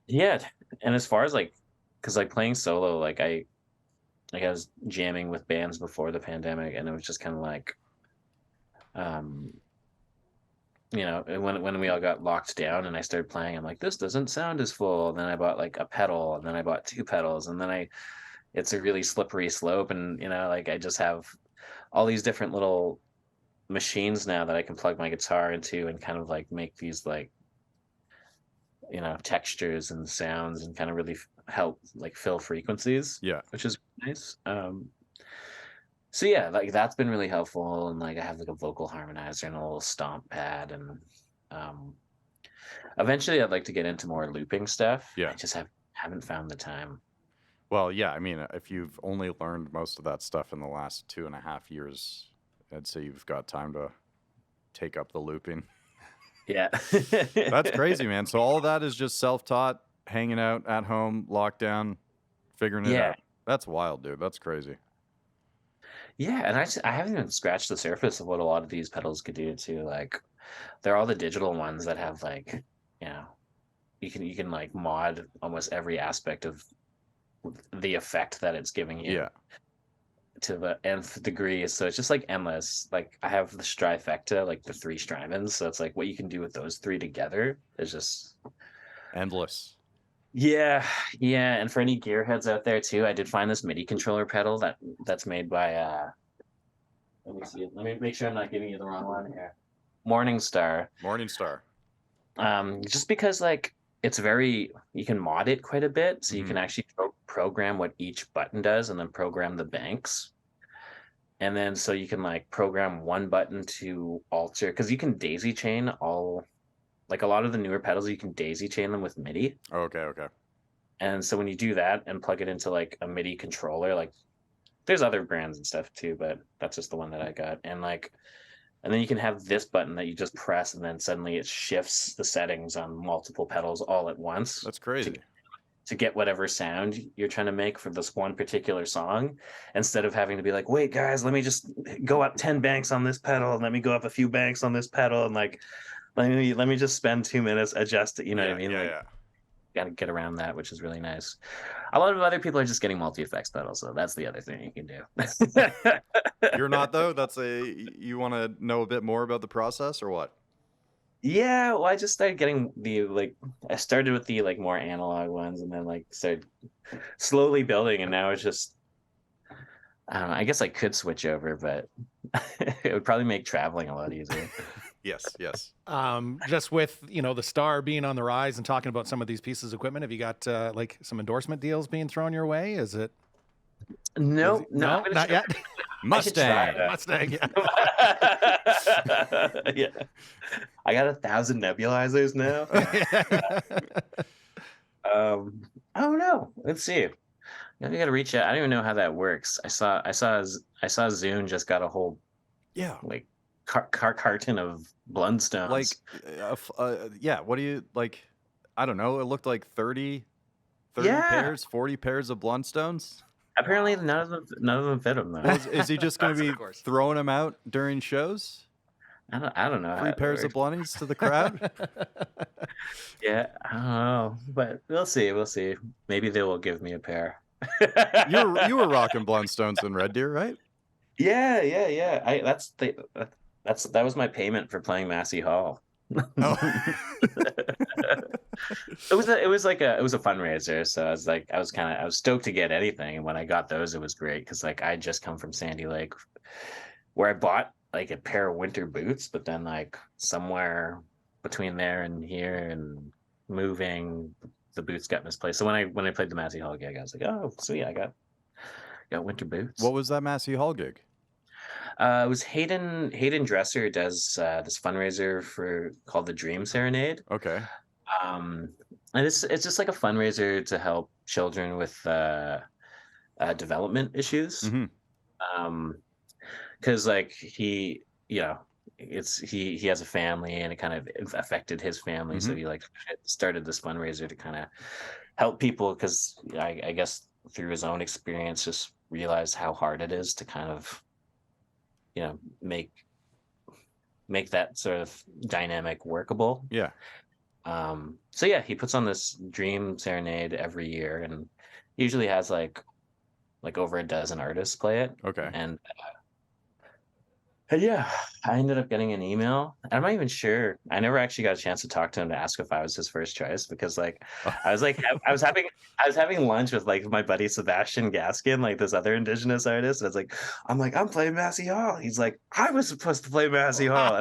Yeah. And as far as like, because like playing solo, like I was jamming with bands before the pandemic, and it was just kind of like, when we all got locked down and I started playing, I'm like, this doesn't sound as full. And then I bought like a pedal, and then I bought 2 pedals, and then it's a really slippery slope. And, like I just have all these different little machines now that I can plug my guitar into and kind of like make these like, textures and sounds and kind of really help like fill frequencies. Yeah. Which is nice. So yeah, like that's been really helpful. And like I have like a vocal harmonizer and a little stomp pad, and eventually I'd like to get into more looping stuff. Yeah. I just haven't found the time. Well, yeah, I mean, if you've only learned most of that stuff in the last 2.5 years, I'd say you've got time to take up the looping. Yeah. That's crazy, man. So all of that is just self-taught, hanging out at home, lockdown, figuring it out. That's wild, dude. That's crazy. Yeah, and I haven't even scratched the surface of what a lot of these pedals could do too. Like, they're all the digital ones that have like, you can like mod almost every aspect of the effect that it's giving you. Yeah. To the nth degree. So it's just like endless. Like I have the Strifecta, like the 3 Strymons. So it's like what you can do with those 3 together is just endless. Yeah. And for any gearheads out there too, I did find this MIDI controller pedal that's made by let me see it. Let me make sure I'm not giving you the wrong one here. Morningstar. Just because like it's you can mod it quite a bit, so you can actually program what each button does, and then program the banks, and then so you can like program one button to alter, because you can daisy chain all, like a lot of the newer pedals, you can daisy chain them with MIDI. Okay. And so when you do that and plug it into like a MIDI controller, like there's other brands and stuff too, but that's just the one that I got, and like And then you can have this button that you just press, and then suddenly it shifts the settings on multiple pedals all at once. That's crazy. To get whatever sound you're trying to make for this one particular song, instead of having to be like, wait, guys, let me just go up 10 banks on this pedal, and let me go up a few banks on this pedal, and like, let me just spend 2 minutes adjust it. You know what I mean? Got to get around that, which is really nice. A lot of other people are just getting multi-effects pedals, so that's the other thing you can do. You're not, though? You want to know a bit more about the process or what? Yeah, well, I just started getting I started with the more analog ones, and then started slowly building, and now it's just, I don't know, I guess I could switch over, but it would probably make traveling a lot easier. Yes. Just with, the star being on the rise and talking about some of these pieces of equipment, have you got some endorsement deals being thrown your way? Is it? No, not yet. Mustang. Yeah. Yeah. I got 1,000 nebulizers now. I don't know. Let's see. I got to reach out. I don't even know how that works. I saw Zune just got a whole carton of Blundstones. What do you like? I don't know. It looked like 30 pairs, 40 pairs of Blundstones. Apparently, none of them fit him though. Is he just going to be throwing them out during shows? I don't know. 3 pairs of blunnies to the crowd. Yeah, I don't know, but we'll see. Maybe they will give me a pair. You were rocking Blundstones in Red Deer, right? Yeah. That was my payment for playing Massey Hall. Oh. It was a fundraiser, so I was stoked to get anything, and when I got those, it was great because I just come from Sandy Lake, where I bought a pair of winter boots, but then somewhere between there and here and moving, the boots got misplaced. So when I played the Massey Hall gig, I was like, oh sweet, I got winter boots. What was that Massey Hall gig? It was Hayden Dresser does this fundraiser called the Dream Serenade. Okay. And it's just a fundraiser to help children with development issues. Mm-hmm. Because he has a family, and it kind of affected his family. Mm-hmm. So he started this fundraiser to kind of help people, because I guess through his own experience just realized how hard it is to kind of make that sort of dynamic workable. Yeah. So yeah, he puts on this Dream Serenade every year, and usually has over a dozen artists play it. Okay. And yeah, I ended up getting an email. I'm not even sure. I never actually got a chance to talk to him to ask if I was his first choice, because I was having lunch with my buddy Sebastian Gaskin, this other Indigenous artist, and I'm playing Massey Hall. He's like, I was supposed to play Massey Hall,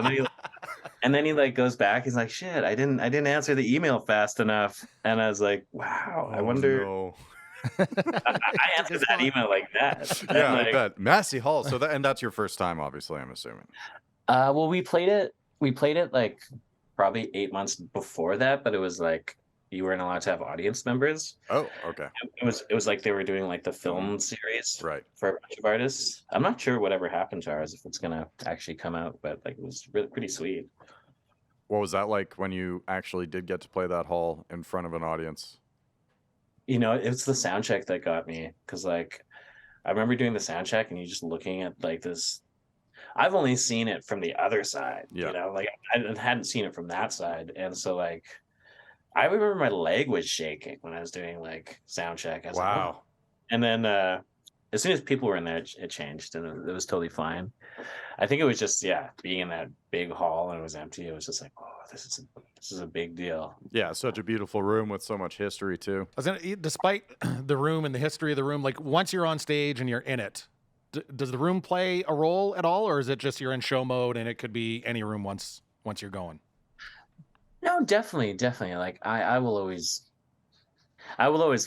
and then he goes back. He's like, shit, I didn't answer the email fast enough, and I was like, wow, I wonder. No. I answered that email like that. Yeah, I bet. Massey Hall. So that's your first time, obviously, I'm assuming. Well, we played it probably 8 months before that, but it was you weren't allowed to have audience members. Oh, okay. It was they were doing the film series, right, for a bunch of artists. I'm not sure whatever happened to ours, if it's gonna actually come out, but it was really pretty sweet. What was that like when you actually did get to play that hall in front of an audience? It's the sound check that got me, because I remember doing the sound check, and you just looking at this. I've only seen it from the other side. Yeah. I hadn't seen it from that side, and so I remember my leg was shaking when I was doing sound check. I was wow. Like, oh. And then as soon as people were in there, it changed, and it was totally fine. I think it was just being in that big hall and it was empty. It was just oh, this is a big deal. Yeah, such a beautiful room with so much history too. Despite the room and the history of the room, once you're on stage and you're in it, does the room play a role at all, or is it just you're in show mode and it could be any room once you're going? No, definitely. I will always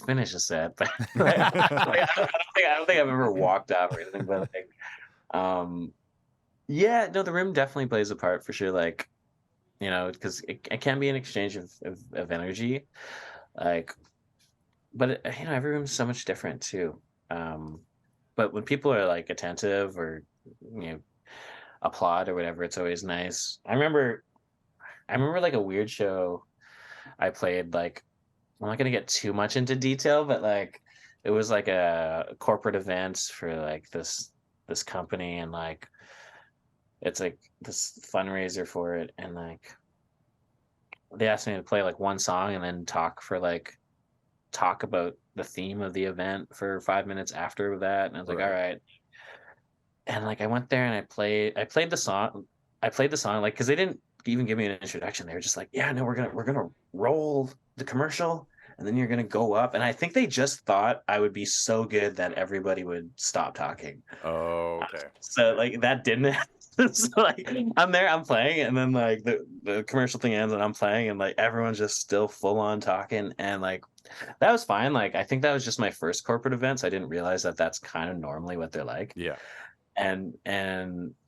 finish a set, but I don't think I've ever walked off or anything. But yeah, no, the room definitely plays a part for sure. Because it can be an exchange of energy, but every room is so much different too. But when people are attentive, or applaud or whatever. It's always nice. I remember like a weird show I played, like, I'm not gonna get too much into detail, but like it was like a corporate event for like this company, and like it's like this fundraiser for it, and like they asked me to play like one song and then talk about the theme of the event for 5 minutes after that, and I was like, all Right. right. And like I went there and I played the song, like, because they didn't even give me an introduction. They were just like, yeah, no, we're gonna roll the commercial, and then you're gonna go up. And I think they just thought I would be so good that everybody would stop talking. Oh, okay. So like that didn't happen. So like I'm there, I'm playing, and then like the commercial thing ends and I'm playing, and like everyone's just still full on talking, and like that was fine. Like I think that was just my first corporate event, so I didn't realize that that's kind of normally what they're like. Yeah. And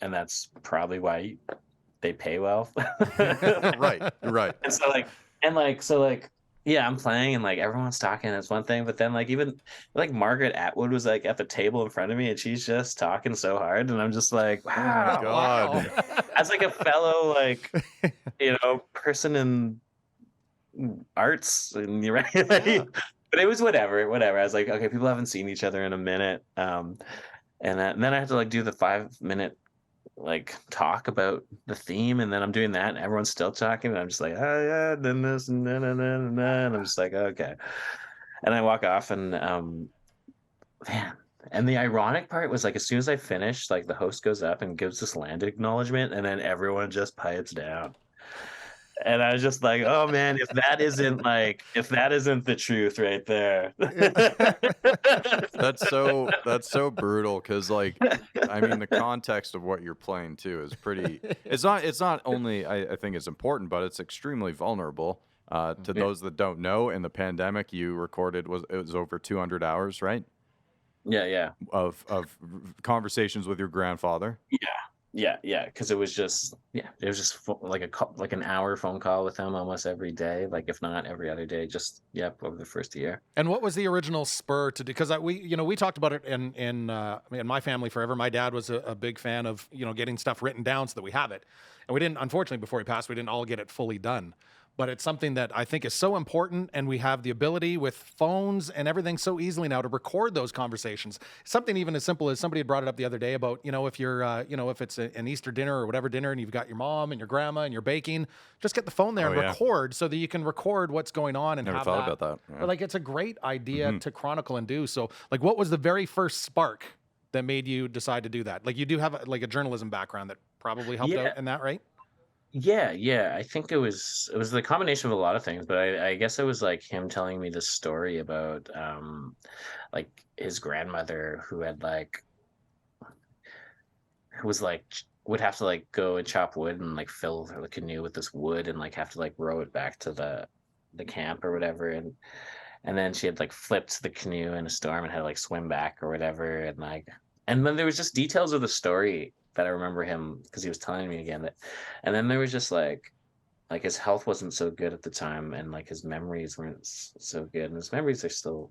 that's probably why they pay well. Right. Right. And so like so like yeah, I'm playing and like everyone's talking, it's one thing, but then like even like Margaret Atwood was like at the table in front of me and she's just talking so hard, and I'm just like, Oh my wow. God. As like a fellow like person in arts, and you're right. Yeah. But it was whatever. I was like, okay, people haven't seen each other in a minute. And then I had to like do the 5 minute like talk about the theme, and then I'm doing that and everyone's still talking, and I'm just like, oh yeah, then this and then and I'm just like, okay. And I walk off, and man, and the ironic part was like as soon as I finished, like the host goes up and gives this land acknowledgement, and then everyone just pipes down. And I was just like, oh man, if that isn't the truth right there. That's so brutal, because like, I mean, the context of what you're playing too is pretty. It's not only I think it's important, but it's extremely vulnerable. To Yeah. those that don't know, in the pandemic, you recorded it was over 200 hours, right, Yeah. of conversations with your grandfather. Yeah, because it was just like an hour phone call with him almost every day, like if not every other day, just over the first year. And what was the original spur to do? Because we talked about it in my family forever. My dad was a big fan of getting stuff written down so that we have it, and we didn't. Unfortunately, before he passed, we didn't all get it fully done. But it's something that I think is so important, and we have the ability with phones and everything so easily now to record those conversations. Something even as simple as somebody had brought it up the other day about, if you're, if it's an Easter dinner or whatever dinner, and you've got your mom and your grandma and you're baking, just get the phone there Oh, and yeah. record so that you can record what's going on and Never have thought that. about that. Yeah. But like, it's a great idea to chronicle and do. So like, what was the very first spark that made you decide to do that? Like, you do have a journalism background that probably helped Yeah. out in that, right? Yeah. I think it was the combination of a lot of things, but I guess it was like him telling me this story about like his grandmother who had like who was like would have to like go and chop wood and like fill the canoe with this wood and like have to like row it back to the camp or whatever, and then she had like flipped the canoe in a storm and had to like swim back or whatever, and then there was just details of the story that I remember him because he was telling me again that, and then there was just like his health wasn't so good at the time, and like his memories weren't so good, and his memories are still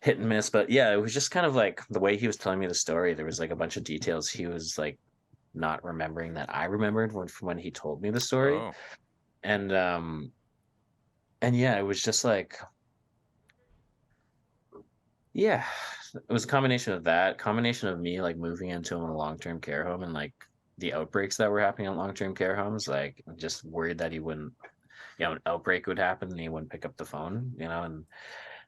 hit and miss, but yeah, it was just kind of like the way he was telling me the story. There was like a bunch of details he was like not remembering that I remembered from when he told me the story, Oh, and and yeah, it was just like yeah, it was a combination of that, combination of me like moving into a long-term care home and like the outbreaks that were happening at long-term care homes, like just worried that he wouldn't, an outbreak would happen and he wouldn't pick up the phone, and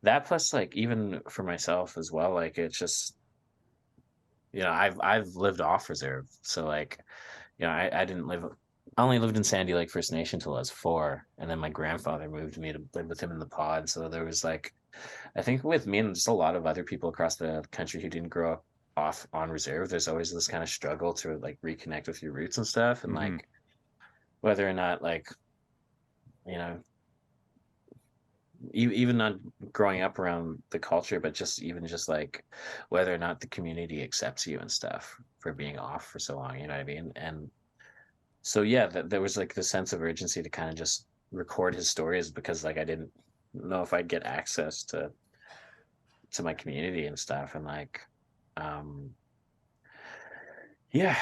that plus like even for myself as well, like it's just, I've lived off reserve. So like, I didn't I only lived in Sandy Lake First Nation till I was 4, and then my grandfather moved me to live with him in the pod. So there was like, I think with me and just a lot of other people across the country who didn't grow up off on reserve, there's always this kind of struggle to like reconnect with your roots and stuff, and like whether or not like, you know, even not growing up around the culture, but just like whether or not the community accepts you and stuff for being off for so long, you know what I mean? And so yeah, there was like this sense of urgency to kind of just record his stories, because like I didn't know if I'd get access to my community and stuff, and like um yeah,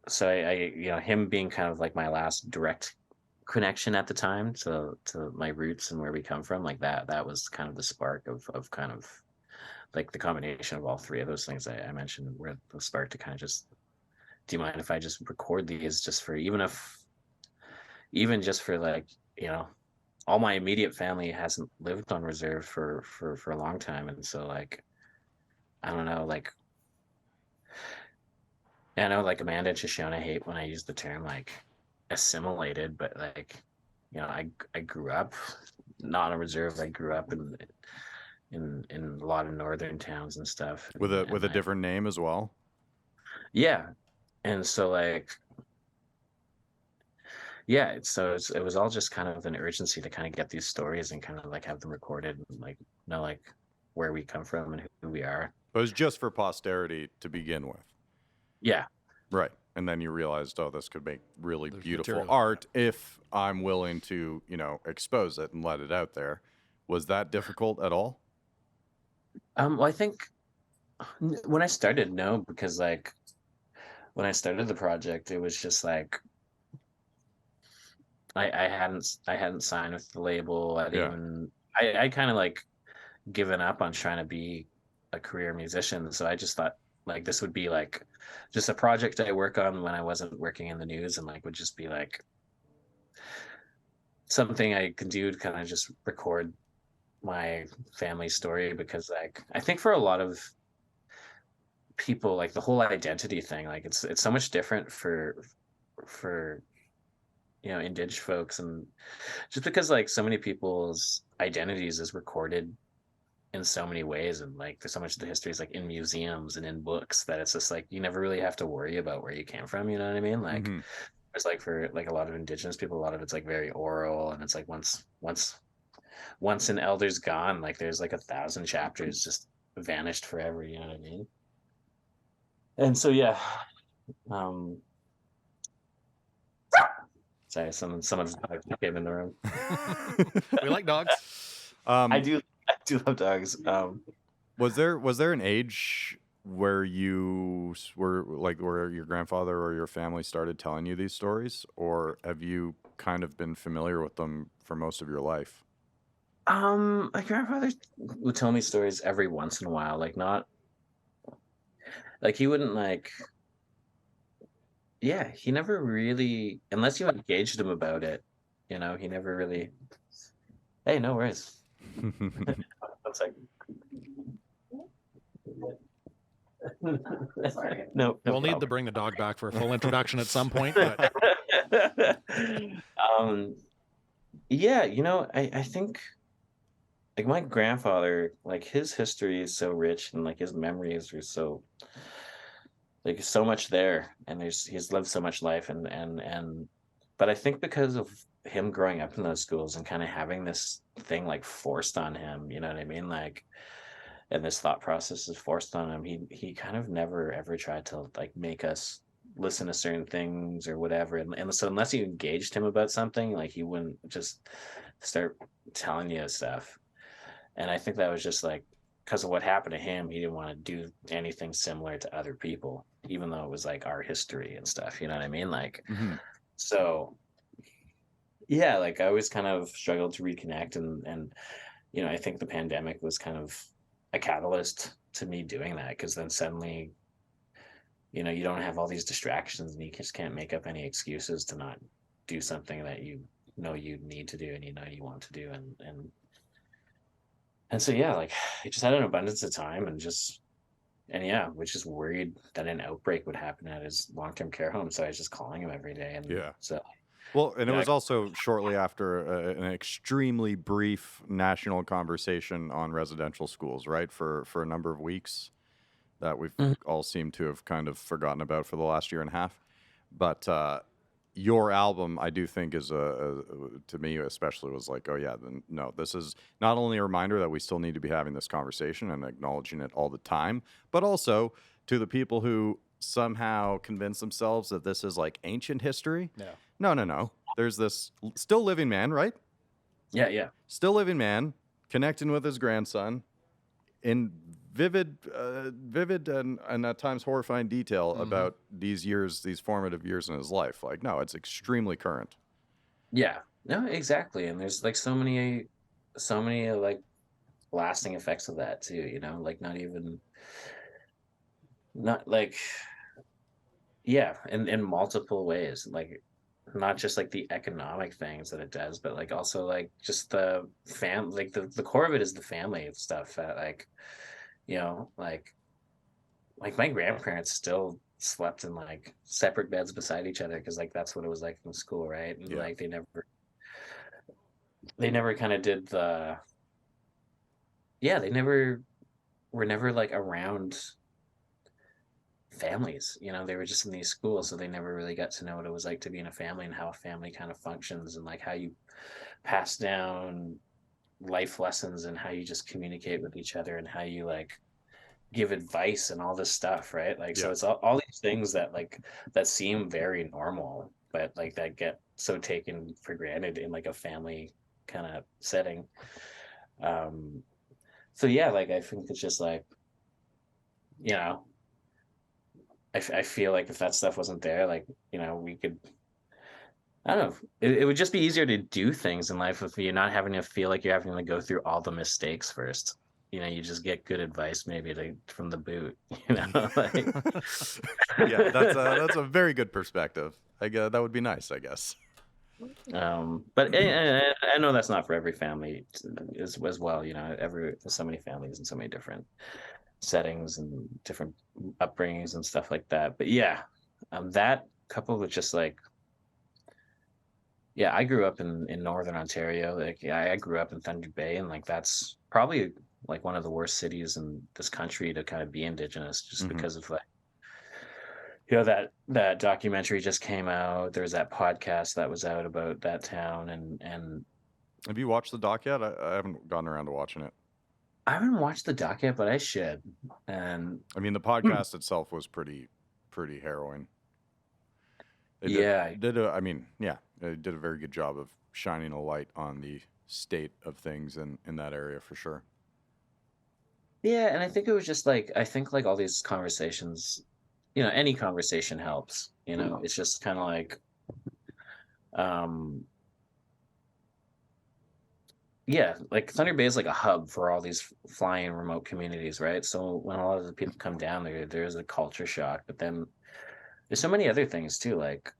so I him being kind of like my last direct connection at the time to my roots and where we come from, like that was kind of the spark of kind of like the combination of all three of those things I mentioned were the spark to kind of just, do you mind if I just record these just for, even just for like, all my immediate family hasn't lived on reserve for a long time. And so like, I don't know, like, I know like Amanda and Shoshone hate when I use the term like assimilated, but like, I grew up not on reserve. I grew up in a lot of northern towns and stuff. With a and different name as well. Yeah. And so like, yeah, it was all just kind of an urgency to kind of get these stories and kind of like have them recorded and like know like where we come from and who we are. But it was just for posterity to begin with. Yeah. Right. And then you realized, oh, this could make really There's beautiful material. art if I'm willing to, expose it and let it out there. Was that difficult at all? Well, I think when I started, no, because like when I started the project, it was just like I hadn't signed with the label. I kind of like given up on trying to be a career musician. So I just thought like this would be like just a project I work on when I wasn't working in the news, and like would just be like something I could do to kind of just record my family story, because like I think for a lot of people, like the whole identity thing, like it's so much different for indigenous folks, and just because like so many people's identities is recorded in so many ways, and like there's so much of the history is like in museums and in books that it's just like you never really have to worry about where you came from, you know what I mean? Like it's like for like a lot of indigenous people, a lot of it's like very oral, and it's like once an elder's gone, like there's like 1,000 chapters just vanished forever, you know what I mean? And so yeah, um sorry, someone's came in the room. We like dogs. I do love dogs. Was there an age where you were like where your grandfather or your family started telling you these stories, or have you kind of been familiar with them for most of your life? My grandfather would tell me stories every once in a while, like not like he wouldn't like, yeah, he never really, unless you engaged him about it, he never really. Hey, no worries. One second. No, We'll need to bring the dog back for a full introduction at some point. But yeah, I think like my grandfather, like his history is so rich, and like his memories are so like so much there, and he's lived so much life, and but I think because of him growing up in those schools and kind of having this thing like forced on him, you know what I mean? Like, and this thought process is forced on him. He kind of never ever tried to like make us listen to certain things or whatever. And so unless you engaged him about something, like he wouldn't just start telling you stuff. And I think that was just like because of what happened to him, he didn't want to do anything similar to other people, even though it was like our history and stuff. You know what I mean? Like, so yeah, like I always kind of struggled to reconnect, and I think the pandemic was kind of a catalyst to me doing that, because then suddenly, you don't have all these distractions, and you just can't make up any excuses to not do something that you need to do, and you want to do, and so yeah, like I just had an abundance of time, and yeah, was just worried that an outbreak would happen at his long-term care home, so I was just calling him every day, and Yeah. so. Well, and it was also shortly after an extremely brief national conversation on residential schools, right? For a number of weeks that we've all seemed to have kind of forgotten about for the last year and a half. But your album, I do think, is to me especially was like, oh yeah, no, this is not only a reminder that we still need to be having this conversation and acknowledging it all the time, but also to the people who somehow convince themselves that this is like ancient history. yeah, No. There's this still living man, right? Yeah. Still living man connecting with his grandson in vivid and at times horrifying detail about these years, these formative years in his life. Like, no, it's extremely current. Yeah, no, exactly. And there's like so many like lasting effects of that too, you know, like not like, yeah, in multiple ways, like not just like the economic things that it does, but like also like just the like the core of it is the family stuff that like, you know, like my grandparents still slept in like separate beds beside each other because like that's what it was like in school, right? And Yeah. like they never kind of did the, yeah, they never were never like around families, you know. They were just in these schools, so they never really got to know what it was like to be in a family and how a family kind of functions and like how you pass down life lessons and how you just communicate with each other and how you like give advice and all this stuff, right? Like, so Yeah. it's all these things that like that seem very normal, but like that get so taken for granted in like a family kind of setting. um so yeah, like I think it's just like, you know, I feel like if that stuff wasn't there, like, you know, we could, I don't know, it would just be easier to do things in life if you're not having to feel like you're having to go through all the mistakes first. You know, you just get good advice maybe from the boot, you know, like. Yeah, that's a very good perspective. I guess that would be nice, I guess. But I know that's not for every family as well, you know, there's so many families and so many different settings and different upbringings and stuff like that. But yeah, that coupled with just like, yeah, I grew up in Northern Ontario. Like, yeah, I grew up in Thunder Bay, and like that's probably like one of the worst cities in this country to kind of be Indigenous, just because of like, you know, that documentary just came out. There's that podcast that was out about that town, and Have you watched the doc yet? I haven't gotten around to watching it. I haven't watched the doc yet, but I should. And I mean, the podcast itself was pretty harrowing. yeah, They did a very good job of shining a light on the state of things in that area for sure. yeah, and I think it was just like, I think like all these conversations, you know, any conversation helps. You know, it's just kind of like, um, yeah, like Thunder Bay is like a hub for all these flying remote communities, right? So when a lot of the people come down there's a culture shock, but then there's so many other things too, like,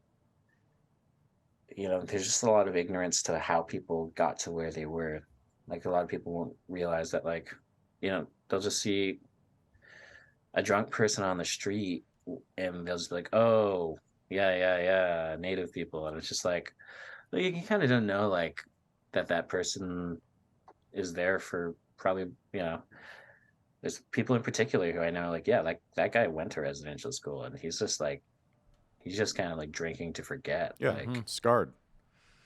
you know, there's just a lot of ignorance to how people got to where they were. Like a lot of people won't realize that, like, you know, they'll just see a drunk person on the street and they'll just be like, oh, yeah, native people. And it's just like, well, you kind of don't know, like, that person is there for probably, you know, there's people in particular who I know, like, yeah, like that guy went to residential school and he's just like, he's just kind of like drinking to forget. Yeah, Like, scarred.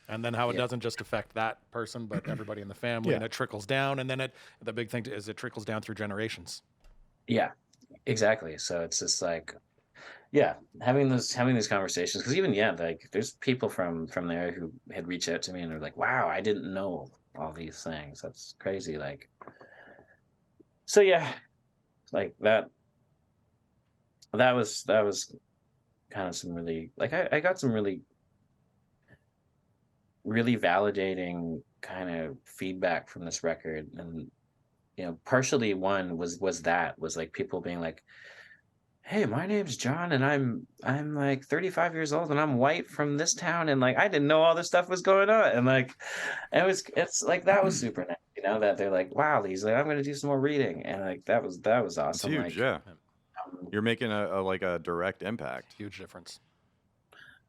And then how it yeah, doesn't just affect that person, but everybody in the family, and it trickles down. And then the big thing is it trickles down through generations. yeah, exactly. So it's just like, yeah, having these conversations, because even, yeah, like there's people from there who had reached out to me and they're like, wow, I didn't know all these things. That's crazy. Like, so yeah, like that was kind of some really, like, I got some really validating kind of feedback from this record. And, you know, partially one was like people being like, hey, my name's John and I'm like 35 years old and I'm white from this town, and like I didn't know all this stuff was going on. And like it's like that was super nice, you know, that they're like, wow, he's like, I'm gonna do some more reading. And like that was It's awesome. huge, Like, yeah. You're making a like a direct impact. Huge difference.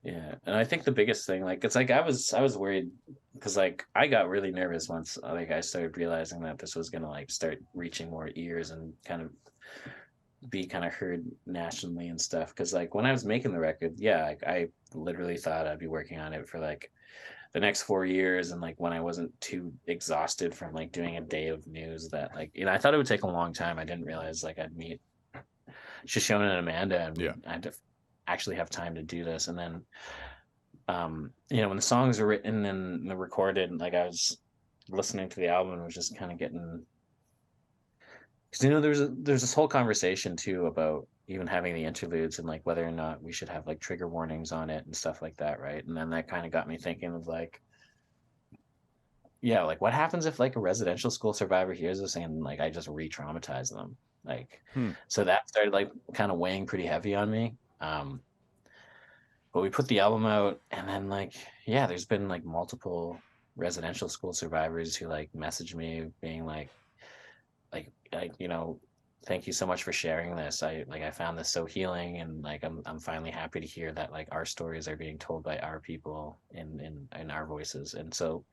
yeah, and I think the biggest thing, like, it's like I was worried because like I got really nervous once like I started realizing that this was gonna like start reaching more ears and kind of be kind of heard nationally and stuff. Because like when I was making the record, yeah, like, I literally thought I'd be working on it for like the next 4 years, and like when I wasn't too exhausted from like doing a day of news, that like, you know, I thought it would take a long time. I didn't realize like I'd meet Shoshone and Amanda and Yeah. I'd actually have time to do this. And then you know, when the songs are written and they're recorded, like I was listening to the album and was just kind of getting Because there's this whole conversation too about even having the interludes and like whether or not we should have like trigger warnings on it and stuff like that, right? And then that kind of got me thinking of like, yeah, like what happens if like a residential school survivor hears this and like I just re-traumatize them? Like, so that started like kind of weighing pretty heavy on me. But we put the album out, and then like, yeah, there's been like multiple residential school survivors who like messaged me being like, you know, thank you so much for sharing this. I found this so healing, and like I'm finally happy to hear that like our stories are being told by our people in our voices. And so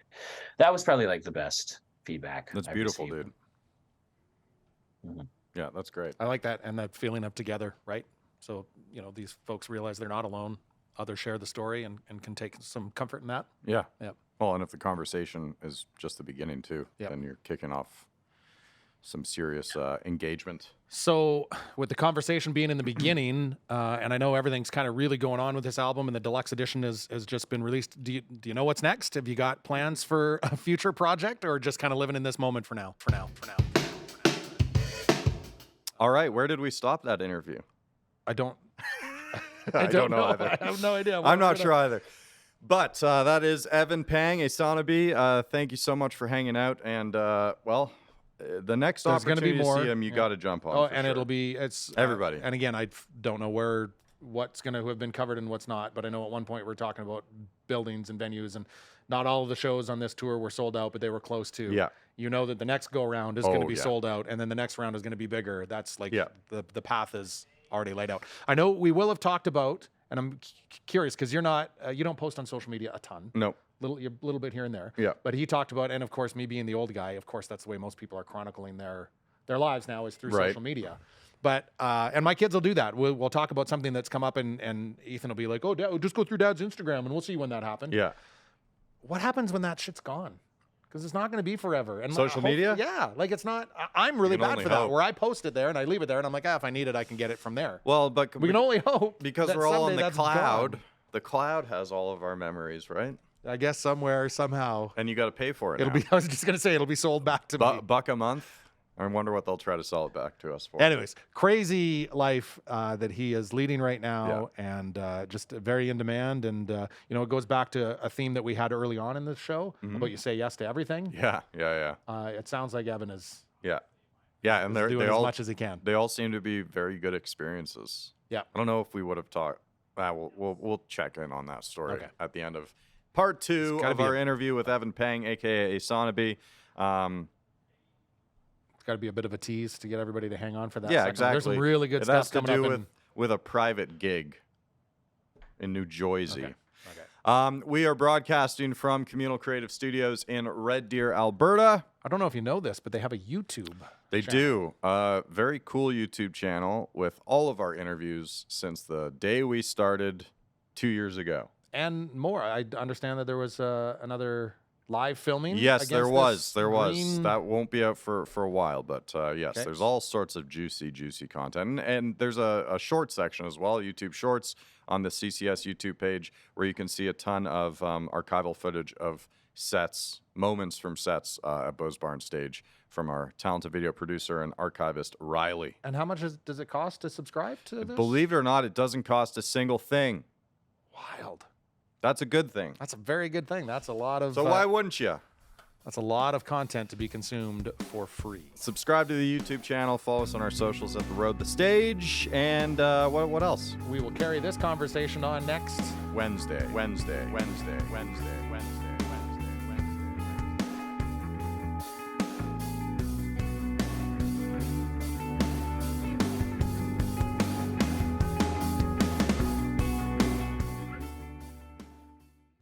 that was probably like the best feedback. That's I've beautiful, received. dude. Yeah, that's great. I like that, and that feeling of together, right? So, you know, these folks realize they're not alone. Others share the story and can take some comfort in that. Yeah. Yep. Well, and if the conversation is just the beginning too, then you're kicking off some serious engagement. So with the conversation being in the beginning, and I know everything's kind of really going on with this album, and the deluxe edition has just been released. Do you know what's next? Have you got plans for a future project, or just kind of living in this moment for now? All right, where did we stop that interview? I don't know either. I have no idea. I'm not sure either. But that is Evan Pang, Aysanabee. Thank you so much for hanging out. And, the next There's gonna opportunity be more. to see him, you got to jump on. Oh, for and sure. it'll be, it's everybody. And again, I don't know what's going to have been covered and what's not, but I know at one point we are talking about buildings and venues, and not all of the shows on this tour were sold out, but they were close to. Yeah. You know that the next go round is going to be sold out, and then the next round is going to be bigger. That's like the path is already laid out. I know we will have talked about, and I'm curious because you're not, you don't post on social media a ton. No. You're a little bit here and there. Yeah. But he talked about, and of course, me being the old guy, of course, that's the way most people are chronicling their lives now, is through social media. But and my kids will do that. We'll talk about something that's come up, and Ethan will be like, "Oh, Dad, just go through Dad's Instagram, and we'll see when that happened." Yeah. What happens when that shit's gone? Because it's not going to be forever. And social media? Yeah, like it's not. I'm really bad for that. hope. Where I post it there and I leave it there, and I'm like, if I need it, I can get it from there. Well, but we can only hope because that we're all on someday the that's cloud. gone. The cloud has all of our memories, right? I guess somewhere, somehow. And you got to pay for it. It'll be. I was just going to say it'll be sold back to me. Buck a month. I wonder what they'll try to sell it back to us for. Anyways, crazy life that he is leading right now, and just very in demand. And you know, it goes back to a theme that we had early on in the show about you say yes to everything. Yeah. It sounds like Evan is. Yeah, and doing they as all much as he can. They all seem to be very good experiences. Yeah. I don't know if we would have talked. We'll check in on that story at the end of part 2 of our interview with Evan Pang, aka Aysanabee. It's got to be a bit of a tease to get everybody to hang on for that. Yeah, second. exactly. There's some really good stuff has to coming do up. with a private gig in New Jersey. Okay. We are broadcasting from Communal Creative Studios in Red Deer, Alberta. I don't know if you know this, but they have a YouTube. They channel. do. Very cool YouTube channel with all of our interviews since the day we started 2 years ago. And more. I understand that there was another live filming. Yes, there was. green- That won't be out for a while, but yes, there's all sorts of juicy content. And there's a short section as well, YouTube Shorts, on the CCS YouTube page, where you can see a ton of archival footage of sets, moments from sets at Bose Barn Stage from our talented video producer and archivist, Riley. And how much does it cost to subscribe to this? Believe it or not, it doesn't cost a single thing. Wild. That's a good thing. That's a very good thing. That's a lot of. So why wouldn't you? That's a lot of content to be consumed for free. Subscribe to the YouTube channel. Follow us on our socials at The Road the Stage. And what else? We will carry this conversation on next Wednesday.